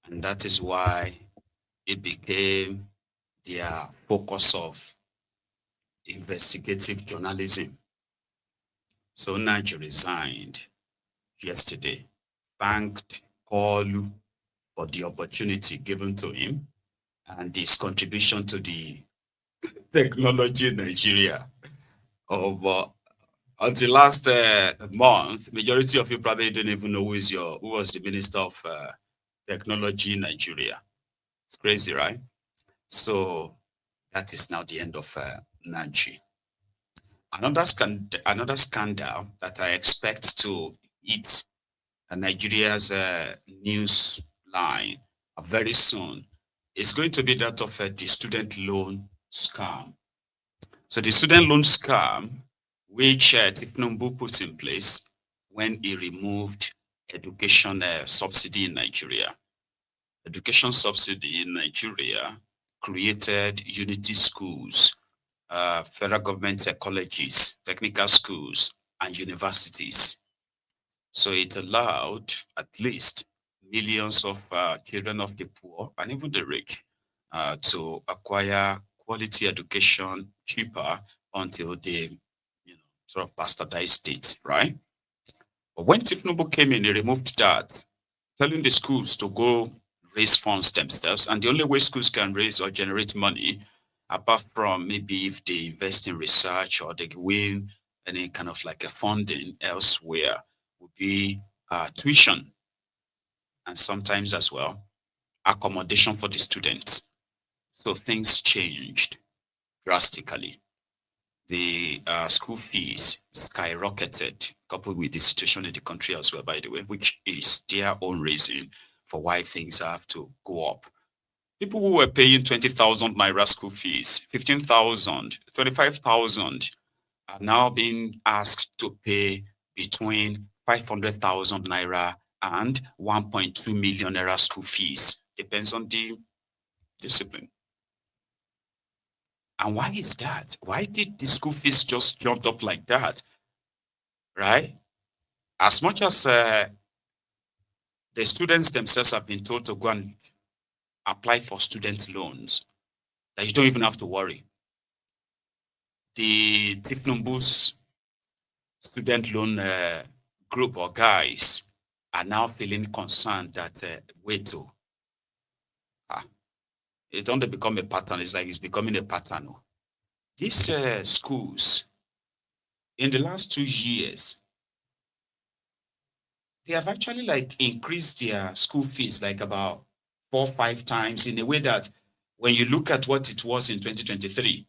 And that is why it became their focus of investigative journalism. So Nnmdi resigned yesterday, thanked Koolu for the opportunity given to him and his contribution to the technology in Nigeria. Until last month, majority of you probably don't even know who was the Minister of Technology in Nigeria. It's crazy, right? So that is now the end of Nnmdi. Another scandal that I expect to hit Nigeria's news line very soon is going to be that of the student loan scam. So the student loan scam, which Tinubu put in place when he removed education subsidy in Nigeria. Education subsidy in Nigeria created unity schools, federal government colleges, technical schools, and universities. So it allowed at least millions of children of the poor and even the rich to acquire quality education cheaper until they sort of bastardized it, right? But when Tinubu came in, he removed that, telling the schools to go raise funds themselves. And the only way schools can raise or generate money, apart from maybe if they invest in research or they win any kind of like a funding elsewhere, would be tuition. And sometimes as well, accommodation for the students. So things changed drastically. The school fees skyrocketed, coupled with the situation in the country as well, by the way, which is their own reason for why things have to go up. People who were paying 20,000 Naira school fees, 15,000, 25,000, are now being asked to pay between 500,000 Naira and 1.2 million Naira school fees. Depends on the discipline. And why is that? Why did the school fees just jump up like that? Right? As much as the students themselves have been told to go and apply for student loans, that you don't even have to worry. The thiefnubu's student loan group or guys are now feeling concerned that, wait, it don't become a pattern. It's like it's becoming a pattern. These schools, in the last 2 years, they have actually like increased their school fees like about 4 or 5 times, in a way that when you look at what it was in 2023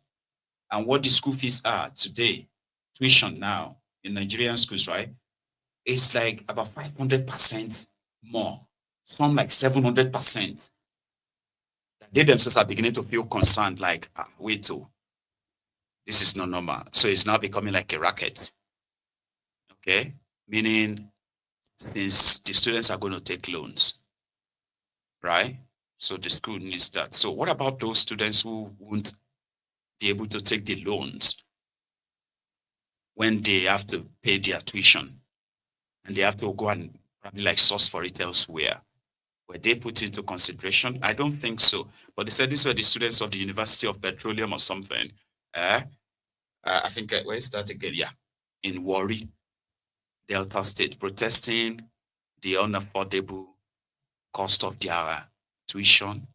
and what the school fees are today, tuition now in Nigerian schools, right? It's like about 500% more, some like 700%. They themselves are beginning to feel concerned, like, wait, this is not normal. So it's now becoming like a racket. Okay? Meaning, since the students are going to take loans, right? So the school needs that. So what about those students who won't be able to take the loans when they have to pay their tuition and they have to go and probably like source for it elsewhere? Were they put into consideration? I don't think so. But they said these were the students of the University of Petroleum or something. I think, where is that again? Yeah, in Warri, Delta State, protesting the unaffordable cost of their tuition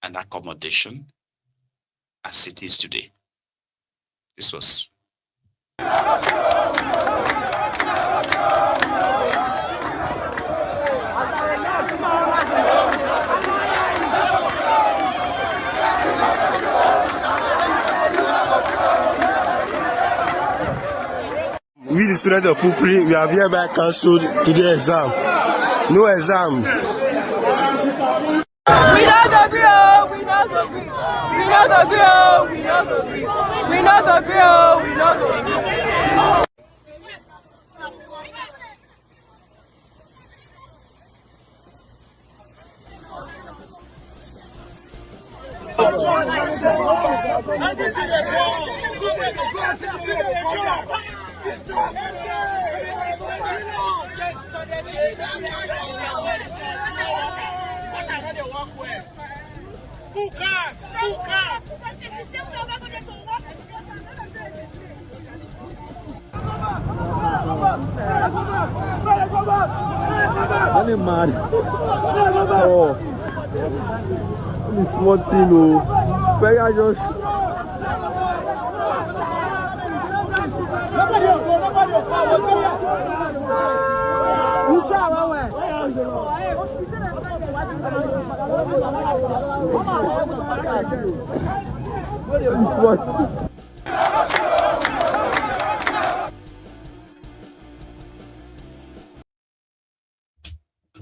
and accommodation as it is today. This was... We, the students of Fupri, we have hereby cancelled today's exam. No exam. We not agree, we not agree. We not agree, we not agree. We not agree, we not agree. Mad. Oh, this small thing, oh. Where I just.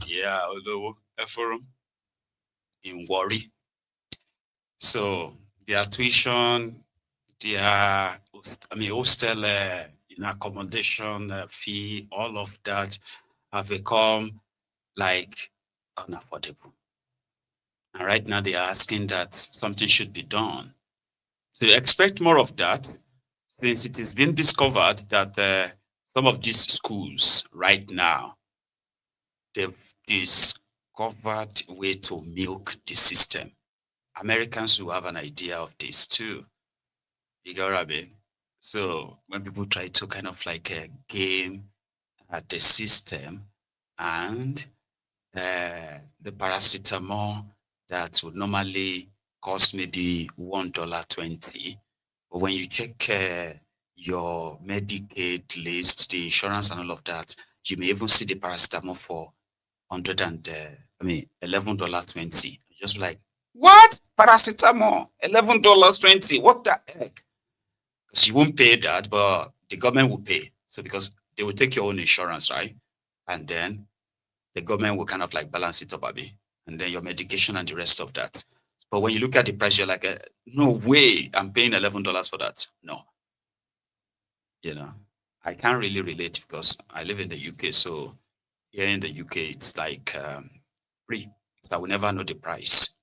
Yeah, although a forum in Warri. So their tuition, their hostel, accommodation fee, all of that have become like unaffordable. And right now they are asking that something should be done. So you expect more of that, since it has been discovered that some of these schools right now, they've discovered a way to milk the system. Americans will have an idea of this too. You get what I mean? So when people try to kind of like game the system, and the paracetamol that would normally cost maybe $1.20, but when you check your Medicaid list, the insurance and all of that, you may even see the paracetamol for $11.20. Just like, what? Paracetamol, $11.20. What the heck? Because you won't pay that, but the government will pay. So because they will take your own insurance, right? And then the government will kind of like balance it up a bit. And then your medication and the rest of that. But when you look at the price, you're like, no way, I'm paying $11 for that. No. You know, I can't really relate because I live in the UK. So here in the UK, it's like free. So I will never know the price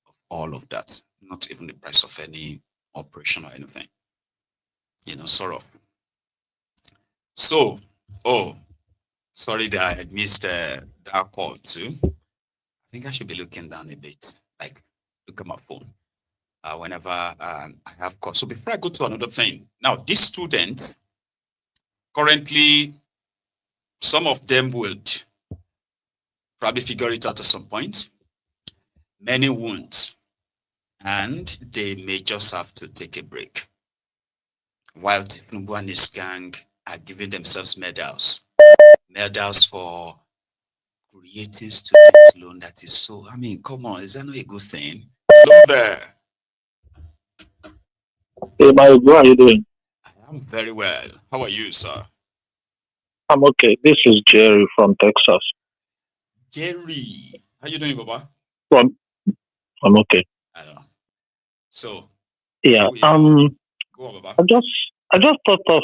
of all of that. Not even the price of any operation or anything. You know, sort of. So, sorry that I had missed that call too. I think I should be looking down a bit, like look at my phone whenever I have calls. So before I go to another thing, now these students, currently, some of them would probably figure it out at some point. Many won't. And they may just have to take a break. While Tinubu and his gang are giving themselves medals. Medals for creating student loan that is so, I mean, come on, is that not a good thing? Hello there. Hey, Mazi, how are you doing? I'm very well. How are you, sir? I'm okay. This is Jerry from Texas. Jerry, how you doing, Baba? I'm okay. I know. So, yeah. Go on, Baba. I just thought of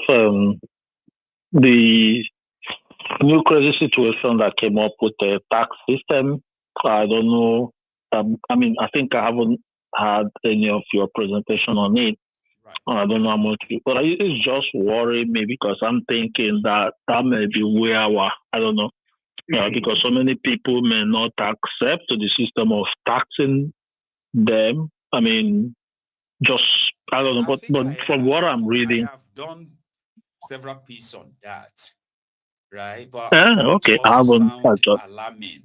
the new crazy situation that came up with the tax system. I don't know. I mean, I think I haven't had any of your presentation on it. Right. I don't know how much, but it's just worrying me because I'm thinking that may be where I don't know. Because so many people may not accept the system of taxing them. I mean, just, I don't know, but from what I'm reading. I have done several pieces on that, right? But okay, I haven't. Alarming.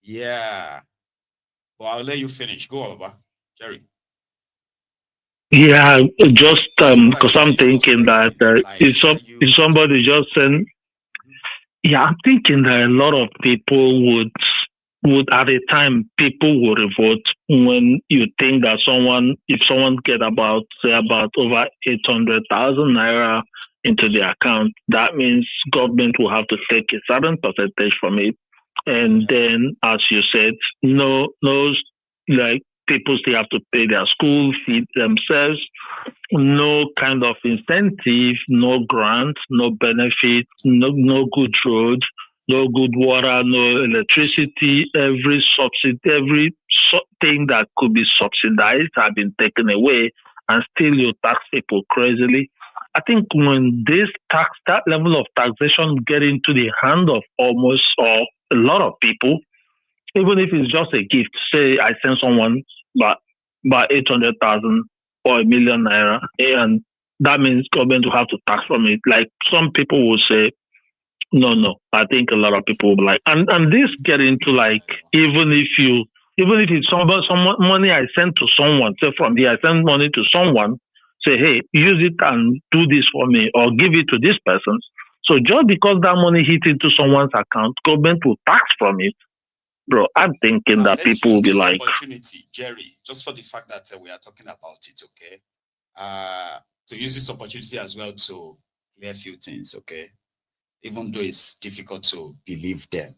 Yeah. But I'll let you finish. Go over, Jerry. Yeah, just because I'm thinking that if somebody just send. Yeah, I'm thinking that a lot of people would at a time people will revolt when you think that if someone get about over 800,000 naira into the account, that means government will have to take a certain percentage from it, and then, as you said, like people still have to pay their school fees themselves. No kind of incentive, no grant, no benefit, no good roads, no good water, no electricity. Every subsidy, thing that could be subsidized have been taken away, and still you tax people crazily. I think when that level of taxation get into the hand of almost or a lot of people, even if it's just a gift, say I send someone by 800,000 or $1 million naira, and that means government will have to tax from it. Like some people will say, no. I think a lot of people will be like, and this get into like, even if it's some money I send to someone, say from here, I send money to someone, say, hey, use it and do this for me, or give it to this person. So just because that money hit into someone's account, government will tax from it. Bro, I'm thinking that people will be like, opportunity, Jerry, just for the fact that we are talking about it, okay? To use this opportunity as well to clear a few things, okay? Even though it's difficult to believe them,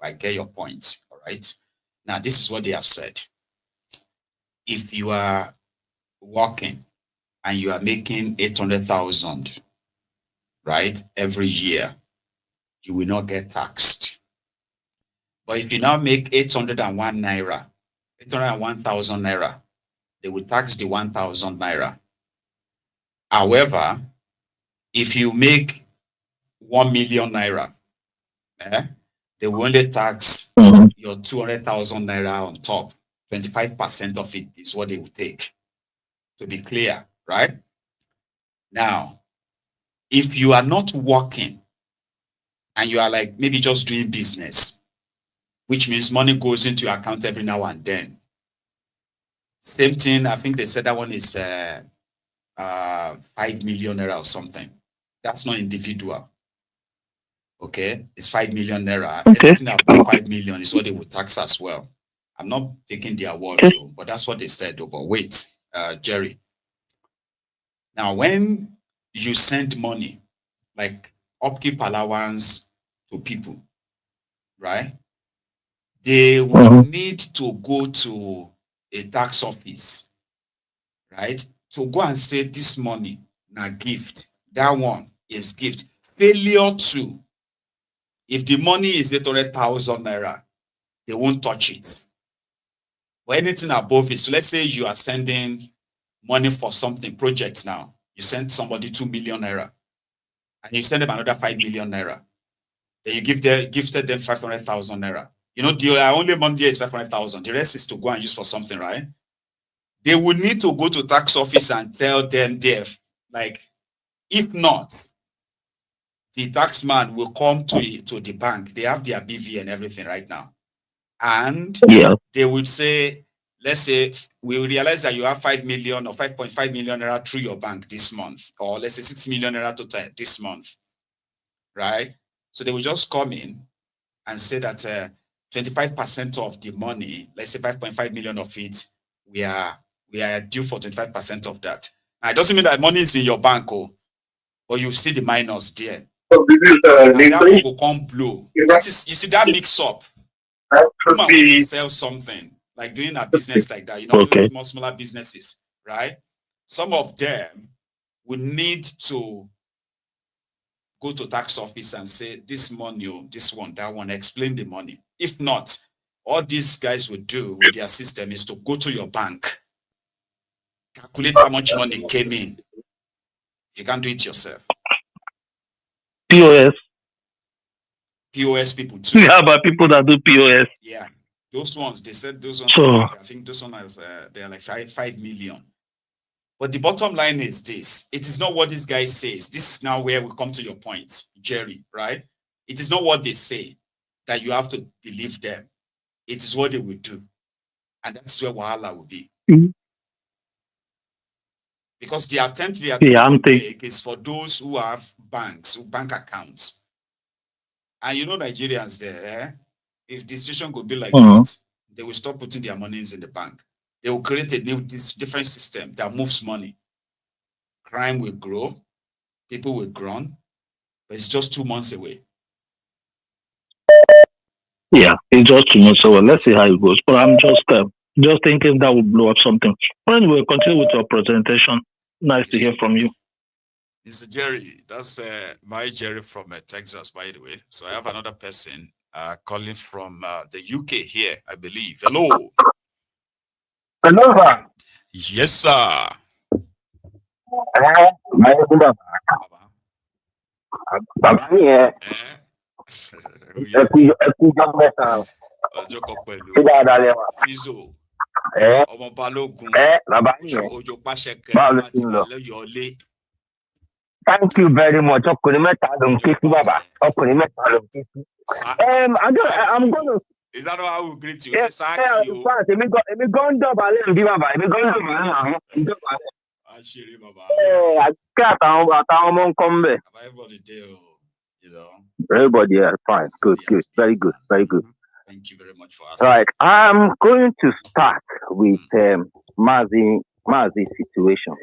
I get your point, all right? Now, this is what they have said. If you are working and you are making 800,000, right, every year, you will not get taxed. But if you now make 801,000 naira, they will tax the 1,000 naira. However, if you make 1 million naira, they will only tax your 200,000 naira on top. 25% of it is what they will take. To be clear, right? Now, if you are not working and you are like maybe just doing business, which means money goes into your account every now and then. Same thing, I think they said that one is 5 million naira or something. That's not individual. Okay, it's 5 million naira. Okay. Anything above 5 million is what they will tax as well. I'm not taking their word, though, but that's what they said. Though. But wait, Jerry. Now, when you send money, like upkeep allowance to people, right? They will need to go to a tax office, right? To go and say this money, na gift. That one is gift. Failure to, if the money is 800,000 naira, they won't touch it. But anything above it, so let's say you are sending money for something, projects now. You send somebody 2 million naira, and you send them another 5 million naira. Then you gifted them 500,000 naira. You know, the only money is 500,000. The rest is to go and use for something, right? They will need to go to tax office and tell them, like, if not, the taxman will come to the bank. They have their BV and everything right now. And they would say, let's say we realize that you have 5 million or 5.5 million naira through your bank this month, or let's say 6 million naira total this month, right? So they will just come in and say that 25% of the money, let's say 5.5 million of it, we are due for 25% of that. Now, it doesn't mean that money is in your bank, but you see the minus there. And that will come blow. That is, you see that mix up. Woman sell something, like doing a business like that, those more smaller businesses, right? Some of them will need to go to tax office and say, this money, this one, that one, explain the money. If not, all these guys will do with their system is to go to your bank, calculate how much money came in. You can't do it yourself. POS people too. Yeah, but people that do POS. Yeah, those ones, they said those ones, I think those ones, they're like 5 million. But the bottom line is this. It is not what this guy says. This is now where we come to your point, Jerry, right? It is not what they say that you have to believe them. It is what they will do. And that's where Wahala will be. Because the attempt they are to make is for those who have bank accounts. And Nigerians there, if the situation could be like that, they will stop putting their monies in the bank. They will create a different system that moves money. Crime will grow, people will groan, but it's just 2 months away. Yeah, it's just 2 months away. Let's see how it goes. But I'm just thinking that will blow up something. But anyway, continue with your presentation. Nice to hear from you. Mr. Jerry, that's my Jerry from Texas, by the way. So I have another person calling from the UK here, I believe. Hello. Hello, sir. Yes, sir. Bàbá yẹn ẹkú jọ mẹ́ta ọjọ́ kan pẹ̀lú kí dáadáa lẹ́wà. Fizo ọmọ Balógun bàbá yẹn ojú pàṣẹ báwo ló kẹrẹ ti ń lọ. lọ́yọ̀ọ́lé. Thank you very much. Ọkùnrin mẹ́ta ló ń ké sí bàbá. Ọkùnrin mẹ́ta ló ń ké sí. I'm gonna. Is that how we greet you? Yes, in fact, èmi gan ń dọ̀bálẹ̀ ń bí bàbá. Èmi gan ń dọ̀bálẹ̀ àwọn ń dọ̀bálẹ̀. Àṣírí bàbá. Àti àtàwọn ọmọ ń kọ́ ń bẹ̀. Everybody there, Everybody, yeah, fine, good, very good. Thank you very much for asking. Right, I'm going to start with Mazi situation,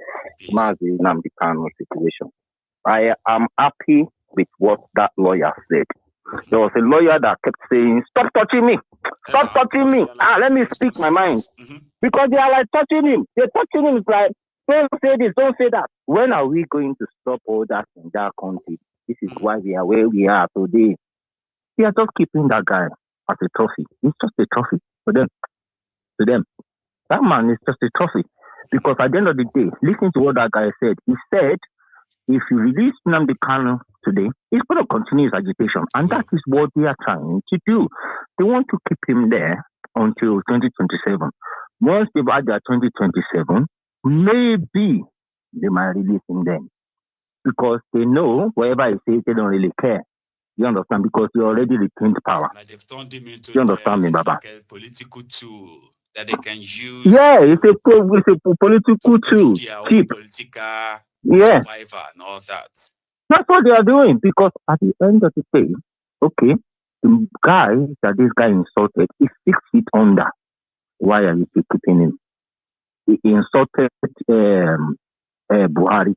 Mazi Nnamdi Kanu situation. I am happy with what that lawyer said. There was a lawyer that kept saying, "Stop touching me, stop touching me." Let me speak my mind, because they are like touching him. They're touching him. It's like, don't say this, don't say that. When are we going to stop all that in that country? This is why we are where we are today. We are just keeping that guy as a trophy. It's just a trophy for them. To them, that man is just a trophy. Because at the end of the day, listen to what that guy said. He said, if you release Nnamdi Kanu today, he's going to continue his agitation. And that is what they are trying to do. They want to keep him there until 2027. Once they've had their 2027, maybe they might release him then. Because they know wherever he says, they don't really care. You understand? Because he already retained power. Like they've turned him into you understand me, Baba? Like a political tool that they can use. Yeah, it's a political tool. Cheap. Political survivor and all that. That's what they are doing. Because at the end of the day, okay, the guy that this guy insulted is 6 feet under. Why are you still keeping him? He insulted Buhari.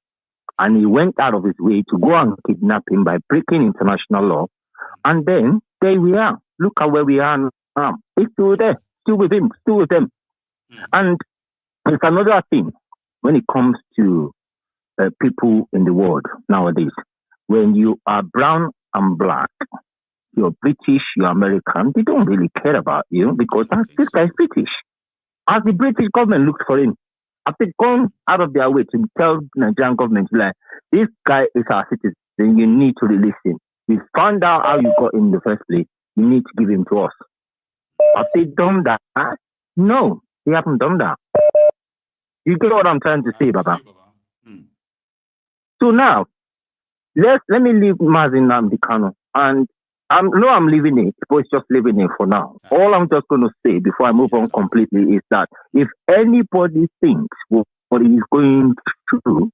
And he went out of his way to go and kidnap him by breaking international law. And then, there we are. Look at where we are now. He's still there. Still with him. Still with them. And there's another thing when it comes to people in the world nowadays. When you are brown and black, you're British, you're American, they don't really care about you because this guy's British. As the British government looked for him, have they gone out of their way to tell Nigerian government, like, this guy is our citizen, you need to release him. We found out how you got in the first place. You need to give him to us. Have they done that? No, they haven't done that. You get what I'm trying to say, Baba? So now, let me leave Mazi Nnamdi Kanu, and I'm leaving it, but it's just leaving it for now. All I'm just going to say before I move on completely is that if anybody thinks what he's going through,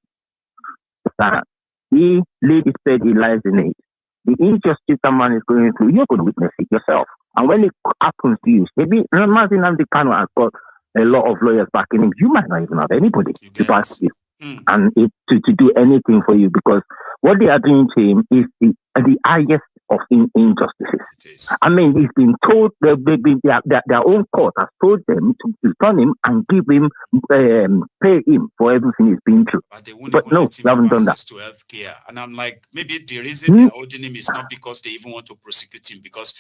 that he laid his bed, he lies in it, the injustice that man is going through, you're going to witness it yourself. And when it happens to you, maybe Mazi Nnamdi Kanu has got a lot of lawyers backing him. You might not even have anybody to back you and to do anything for you, because what they are doing to him is the highest of injustices. I mean, he's been told, their own court has told them to return him and give him, pay him for everything he's been through. But no, they haven't done that. To healthcare. And I'm like, maybe the reason they're holding him is not because they even want to prosecute him, because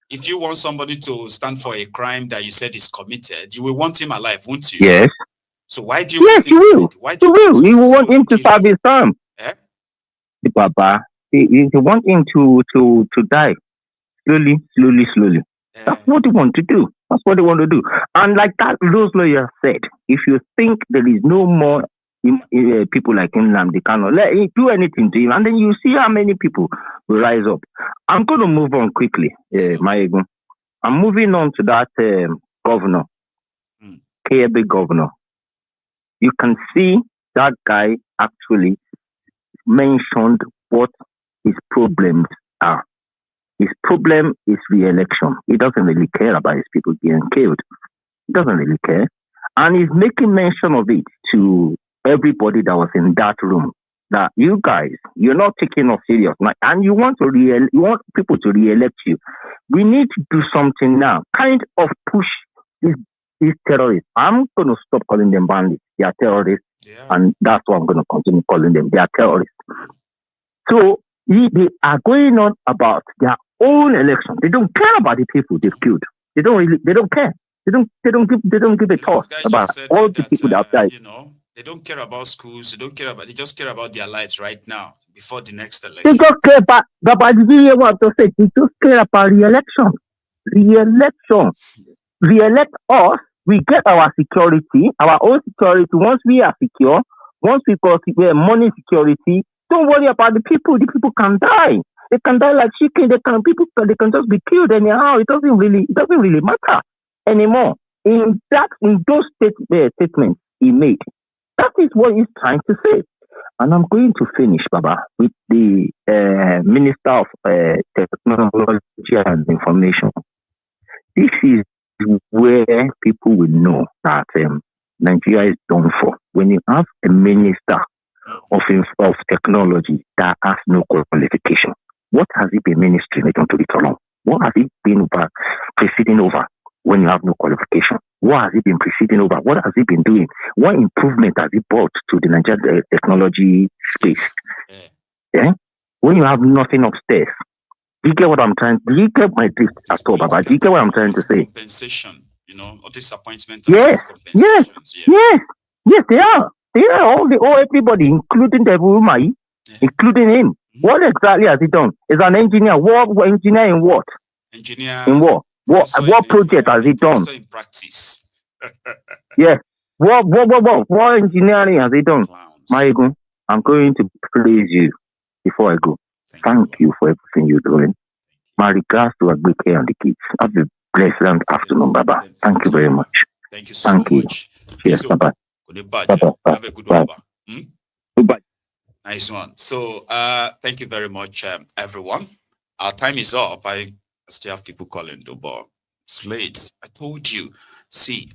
if you want somebody to stand for a crime that you said is committed, you will want him alive, won't you? Yes. So why do you? Yes, you will. Why do you will. You want him to serve his term. Eh? Baba, you want him to die slowly. That's what they want to do. That's what they want to do. And like that, those lawyers said, if you think there is no more people like Nnamdi Kanu, let him do anything to him, and then you see how many people will rise up. I'm going to move on quickly, Mayegun. I'm moving on to that governor, KB governor. You can see that guy actually mentioned what his problems are. His problem is re-election. He doesn't really care about his people being killed. He doesn't really care. And he's making mention of it to everybody that was in that room, that you guys, you're not taking us serious, and you want people to re-elect you. We need to do something now, kind of push these terrorists. I'm going to stop calling them bandits. They are terrorists, and that's what I'm going to continue calling them. They are terrorists. So they are going on about their own election. They don't care about the people they've killed. They don't care. They don't give a thought about all the people that have died. You know, they don't care about schools. They just care about their lives right now before the next election. They just care about what to say. They just care about re-election. Re-elect us. We get our security, our own security. Once we are secure, once we got money security, don't worry about the people. The people can die. They can die like chicken. They can just be killed anyhow. It doesn't really matter anymore. In those statements he made, that is what he's trying to say. And I'm going to finish, Baba, with the Minister of Technology and Information. This is where people will know that Nigeria is done for. When you have a minister of technology that has no qualification, what has he been ministering to it along? What has he been preceding over when you have no qualification? What has he been preceding over? What has he been doing? What improvement has he brought to the Nigerian technology space? Yeah? When you have nothing upstairs. Do you get what I'm trying? Do you get my drift at all, Baba? Do you get what I'm trying to say? Compensation, or disappointment. Yes, they are. They are all everybody, including the Rumai, including him. What exactly has he done? Is an engineer. What engineer in what? Engineer in what? What project has he done? In practice. Yeah. What engineering has he done? Mayegun, I'm going to praise you before I go. Thank you for everything you're doing. My regards to Agbeke and the kids. Have a blessed afternoon, Baba. Thank you very much. Thank you so much. Yes, Baba. Have a good one, Baba. Goodbye. Nice one. So, thank you very much, everyone. Our time is up. I still have people calling though, but it's late. I told you. See,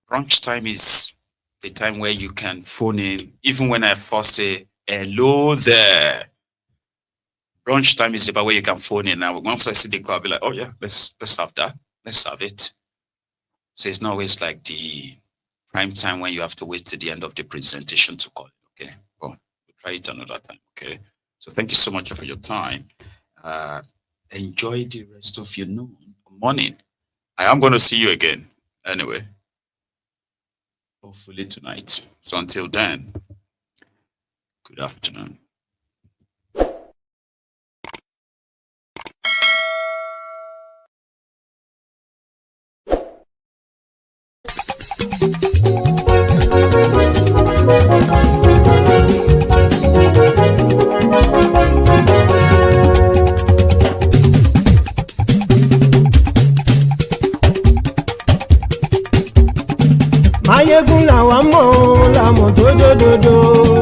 brunch time is the time where you can phone in. Even when I first say hello there. Brunch time is about where you can phone in. Now, once I see the call, I'll be like, oh yeah, let's have that. Let's have it. So it's not always like the prime time when you have to wait to the end of the presentation to call. Okay. Well, we'll try it another time. Okay. So thank you so much for your time. Enjoy the rest of your morning. I am going to see you again anyway. Hopefully tonight. So until then, good afternoon. Thank you. láwọn tó dódòdó.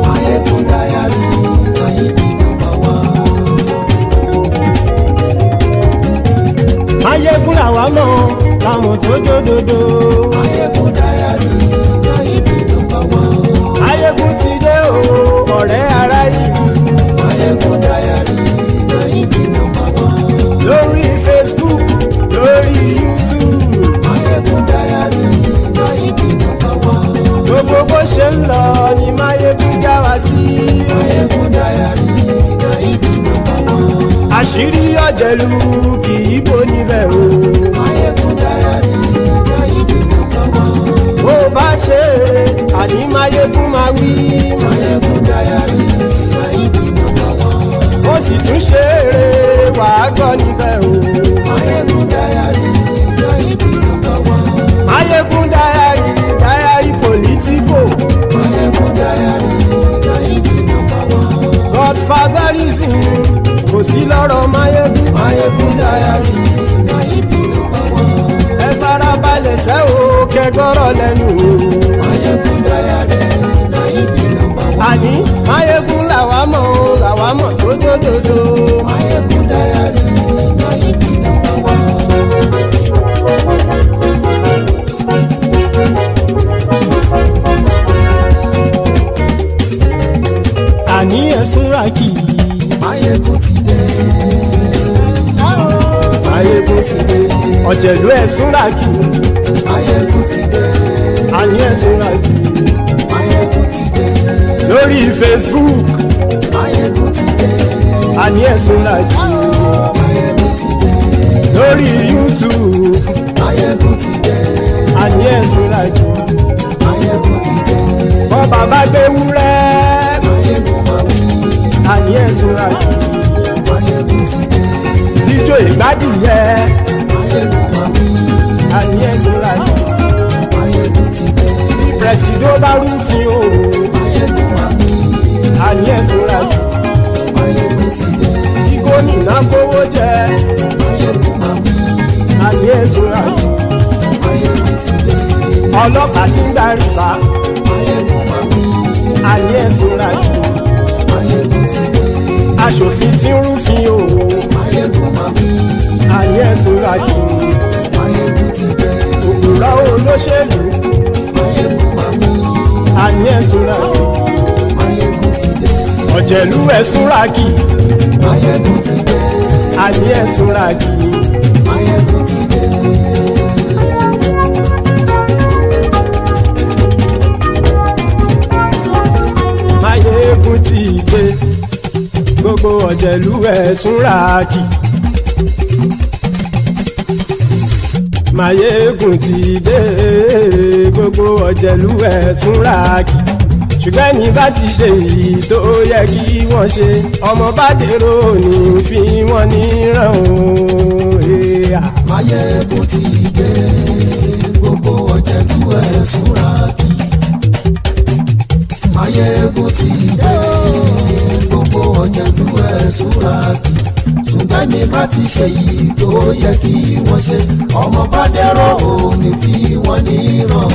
Mayegun diary na him be number one. Mayegun làwa mọ̀ láwọn tó dódòdó. Mayegun diary na him be number one. Mayegun ti dé o ọ̀rẹ́ ará ìlú. Mayegun diary na him be number one. Lórí Facebook lórí YouTube. Mayegun diary na him be number one. Gbogbo bó ṣe ń lọ ni Mayegun já wa sí. Mayegun diary na him be number one. Àṣírí ọ̀jẹ̀lú kì í bò níbẹ̀ o. Mayegun diary na him be number one. Bó bá ṣe eré àní Mayegun máa wí. Mayegun diary na him be number one. Ó sì tún ṣe eré wàá gbọ́ níbẹ̀ o. Mayegun diary na him be number one. Mayegun diary politico. Mayegun diary na him be number one. Godfatherism kò sí lọ́rọ̀ Mayegun. Mayegun diary na him be number one. Ẹ farabalẹ̀ sẹ́ o kẹgọ́rọ̀ lẹ́nu o. Mayegun diary na him be number one. Àní Mayegun làwa mọ̀ tó dódòdó. Mayegun diary na him be number one. Àní ẹ̀sùn ràkì. Mayegun ti dé. Mayegun ti dé. Ọ̀jẹ̀lú ẹ̀sùn ràkì. Mayegun ti dé. Àní ẹ̀sùn ràkì. Mayegun ti dé. Lórí Facebook. Mayegun ti dé. Àní ẹ̀sùn ràkì. Mayegun ti dé. Lórí YouTube. Mayegun ti dé. Àní ẹ̀sùn ràkì. Mayegun ti dé. Bọ́ bàbá gbé wúrẹ́. Mayegun máa wí. Àní ẹ̀sùn ràkì. Mayegun ti dé. Ijó ìgbádìyẹ. Mayegun máa wí. Àní ẹ̀sùn ràkì. Mayegun ti dé. Bí pẹ̀sìdó bá rúfin o. Mayegun máa wí. Àní ẹ̀sùn ràkì. Mayegun ti dé. Bí gómìnà kówó jẹ. Mayegun máa wí. Àní ẹ̀sùn ràkì. Mayegun ti dé. Ọlọ́pàá tí ń darí bá. Mayegun máa wí. Àní ẹ̀sùn ràkì. Mayegun ti dé. Aṣòfin tí ń rúfin o. Mayegun máa wí. Àní ẹ̀sùn ràkì. Mayegun ti dé. Òpùrọ́ olóṣèlú. Mayegun máa wí. Àní ẹ̀sùn ràkì. Mayegun ti dé. Ọ̀jẹ̀lú ẹ̀sùn ràkì. Mayegun ti dé. Àní ẹ̀sùn ràkì. Mayegun ti dé. Mayegun ti dé. Gbogbo ọ̀jẹ̀lú ẹ̀sùn ràkì. Mayegun ti dé. Gbogbo ọ̀jẹ̀lú ẹ̀sùn ràkì. Ṣùgbọ́n ní bá ti ṣe èyí tó yẹ kí wọ́n ṣe, ọmọ bá dèrò ní fi wọ́n níran o. Mayegun ti dé. Gbogbo ọ̀jẹ̀lú ẹ̀sùn ràkì. Mayegun ti dé. Gbogbo ọ̀jẹ̀lú ẹ̀sùn ràkì. Ṣùgbọ́n ní bá ti ṣe èyí tó yẹ kí wọ́n ṣe, ọmọ bá dèrò ní fi wọ́n níran.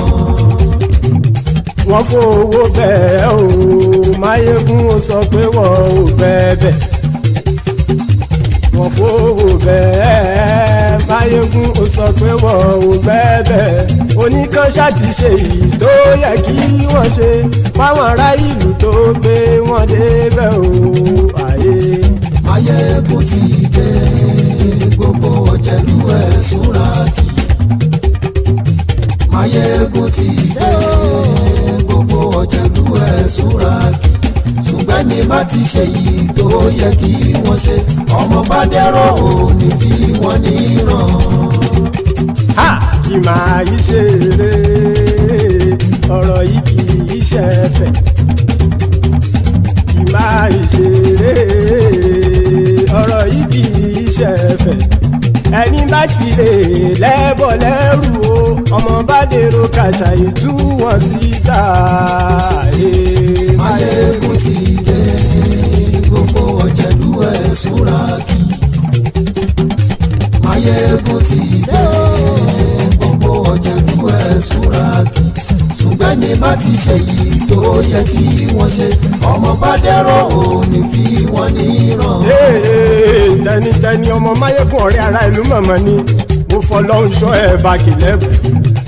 Wọ́n fowó bẹ́ẹ̀ o. Mayegun ó sọ pé wọ́n ò fẹ́ bẹ̀. Wọ́n fowó bẹ́ẹ̀. Mayegun ó sọ pé wọ́n ò fẹ́ bẹ̀. Oníkan ṣáàtì ṣe èyí tó yẹ kí wọ́n ṣe fáwọn ará ìlú tó gbé wọn débẹ̀ o. Ayé. Mayegun ti dé. Gbogbo ọ̀jẹ̀lú ẹ̀sùn ràkì. Mayegun ti dé. Gbogbo ọ̀jẹ̀lú ẹ̀sùn ràkì. Ṣùgbọ́n ní bá ti ṣe yìí tó yẹ kí wọ́n ṣe, ọmọ bá dẹ́rọ̀ ò ní fi wọ́n níran. Ìmọ̀ yìí ṣe eré, ọ̀rọ̀ yìí kì í ṣe ẹ̀fẹ̀. Ìmọ̀ yìí ṣe eré, ọ̀rọ̀ yìí kì í ṣe ẹ̀fẹ̀. Ẹni bá ti lè lẹ́bọ̀ lẹ́rù o, ọmọ bá dèrò kàṣà ìtú wọn síta. Mayegun ti dé. Gbogbo ọ̀jẹ̀lú ẹ̀sùn ràkì. Mayegun ti dé. Gbogbo ọ̀jẹ̀lú ẹ̀sùn ràkì. Ṣùgbọ́n ní bá ti ṣe yìí tó yẹ kí wọ́n ṣe ọmọ bá dẹ́rọ̀ ò ní fi wọ́n níran. tẹnitẹni ọmọ máyégún ọ̀rẹ́ ara ìlú mọ̀mọ́ ni mo fọlọ́hún sọ ẹ̀ bá kìlẹ́bù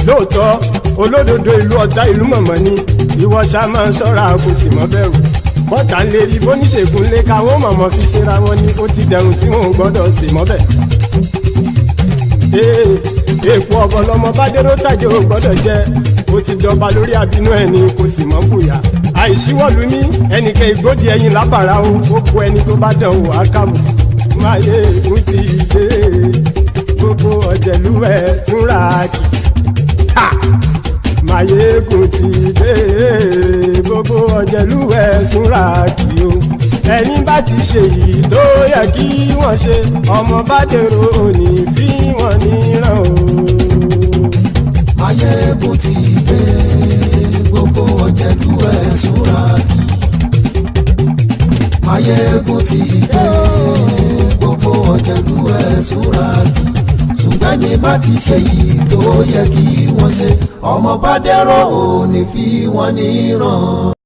lóòótọ́ olódodo ìlú ọ̀tá ìlú mọ̀mọ́ ni ìwọ ṣá máa ń ṣọ́ra kò sì mọ́ bẹ̀rù bọ́tà ń lè rí bóníṣègùn lé káwọn mọ̀mọ́ fi ṣera wọn ni ó ti dẹrùn tí wọn ò gbọ́dọ̀ sì mọ́ bẹ̀. èèpo ọ̀bọ lọmọ bá dérò tàjẹ́ ò gbọ́dọ̀ jẹ́ ó ti dọba lórí àbínú ẹni kò sì mọ́ bùyà àìsíwọ́lu ní ẹnìkẹ́ ìgbódì ẹyin lábàrá o ó kó ẹni tó bá dán o àkàmù máyé ń ti dé gbogbo ọ̀jẹ̀lúwẹ̀ túnra kì Máyégún ti dé gbogbo ọ̀jẹ̀lúwẹ̀ túnra kì o ẹni bá ti ṣe yìí tó yẹ kí wọ́n ṣe ọmọ bá dèrò òní fi wọ́n níran o. Máyégún ti dé gbogbo ọ̀jẹ̀lúwẹ̀ túnra kì. Máyégún ti dé gbogbo ọ̀jẹ̀lúwẹ̀ túnra kì. Ṣùgbọ́n ní bá ti ṣe yìí tó yẹ kí wọ́n ṣe ọmọ bá dẹ́rọ̀ ò ní fi wọ́n níran.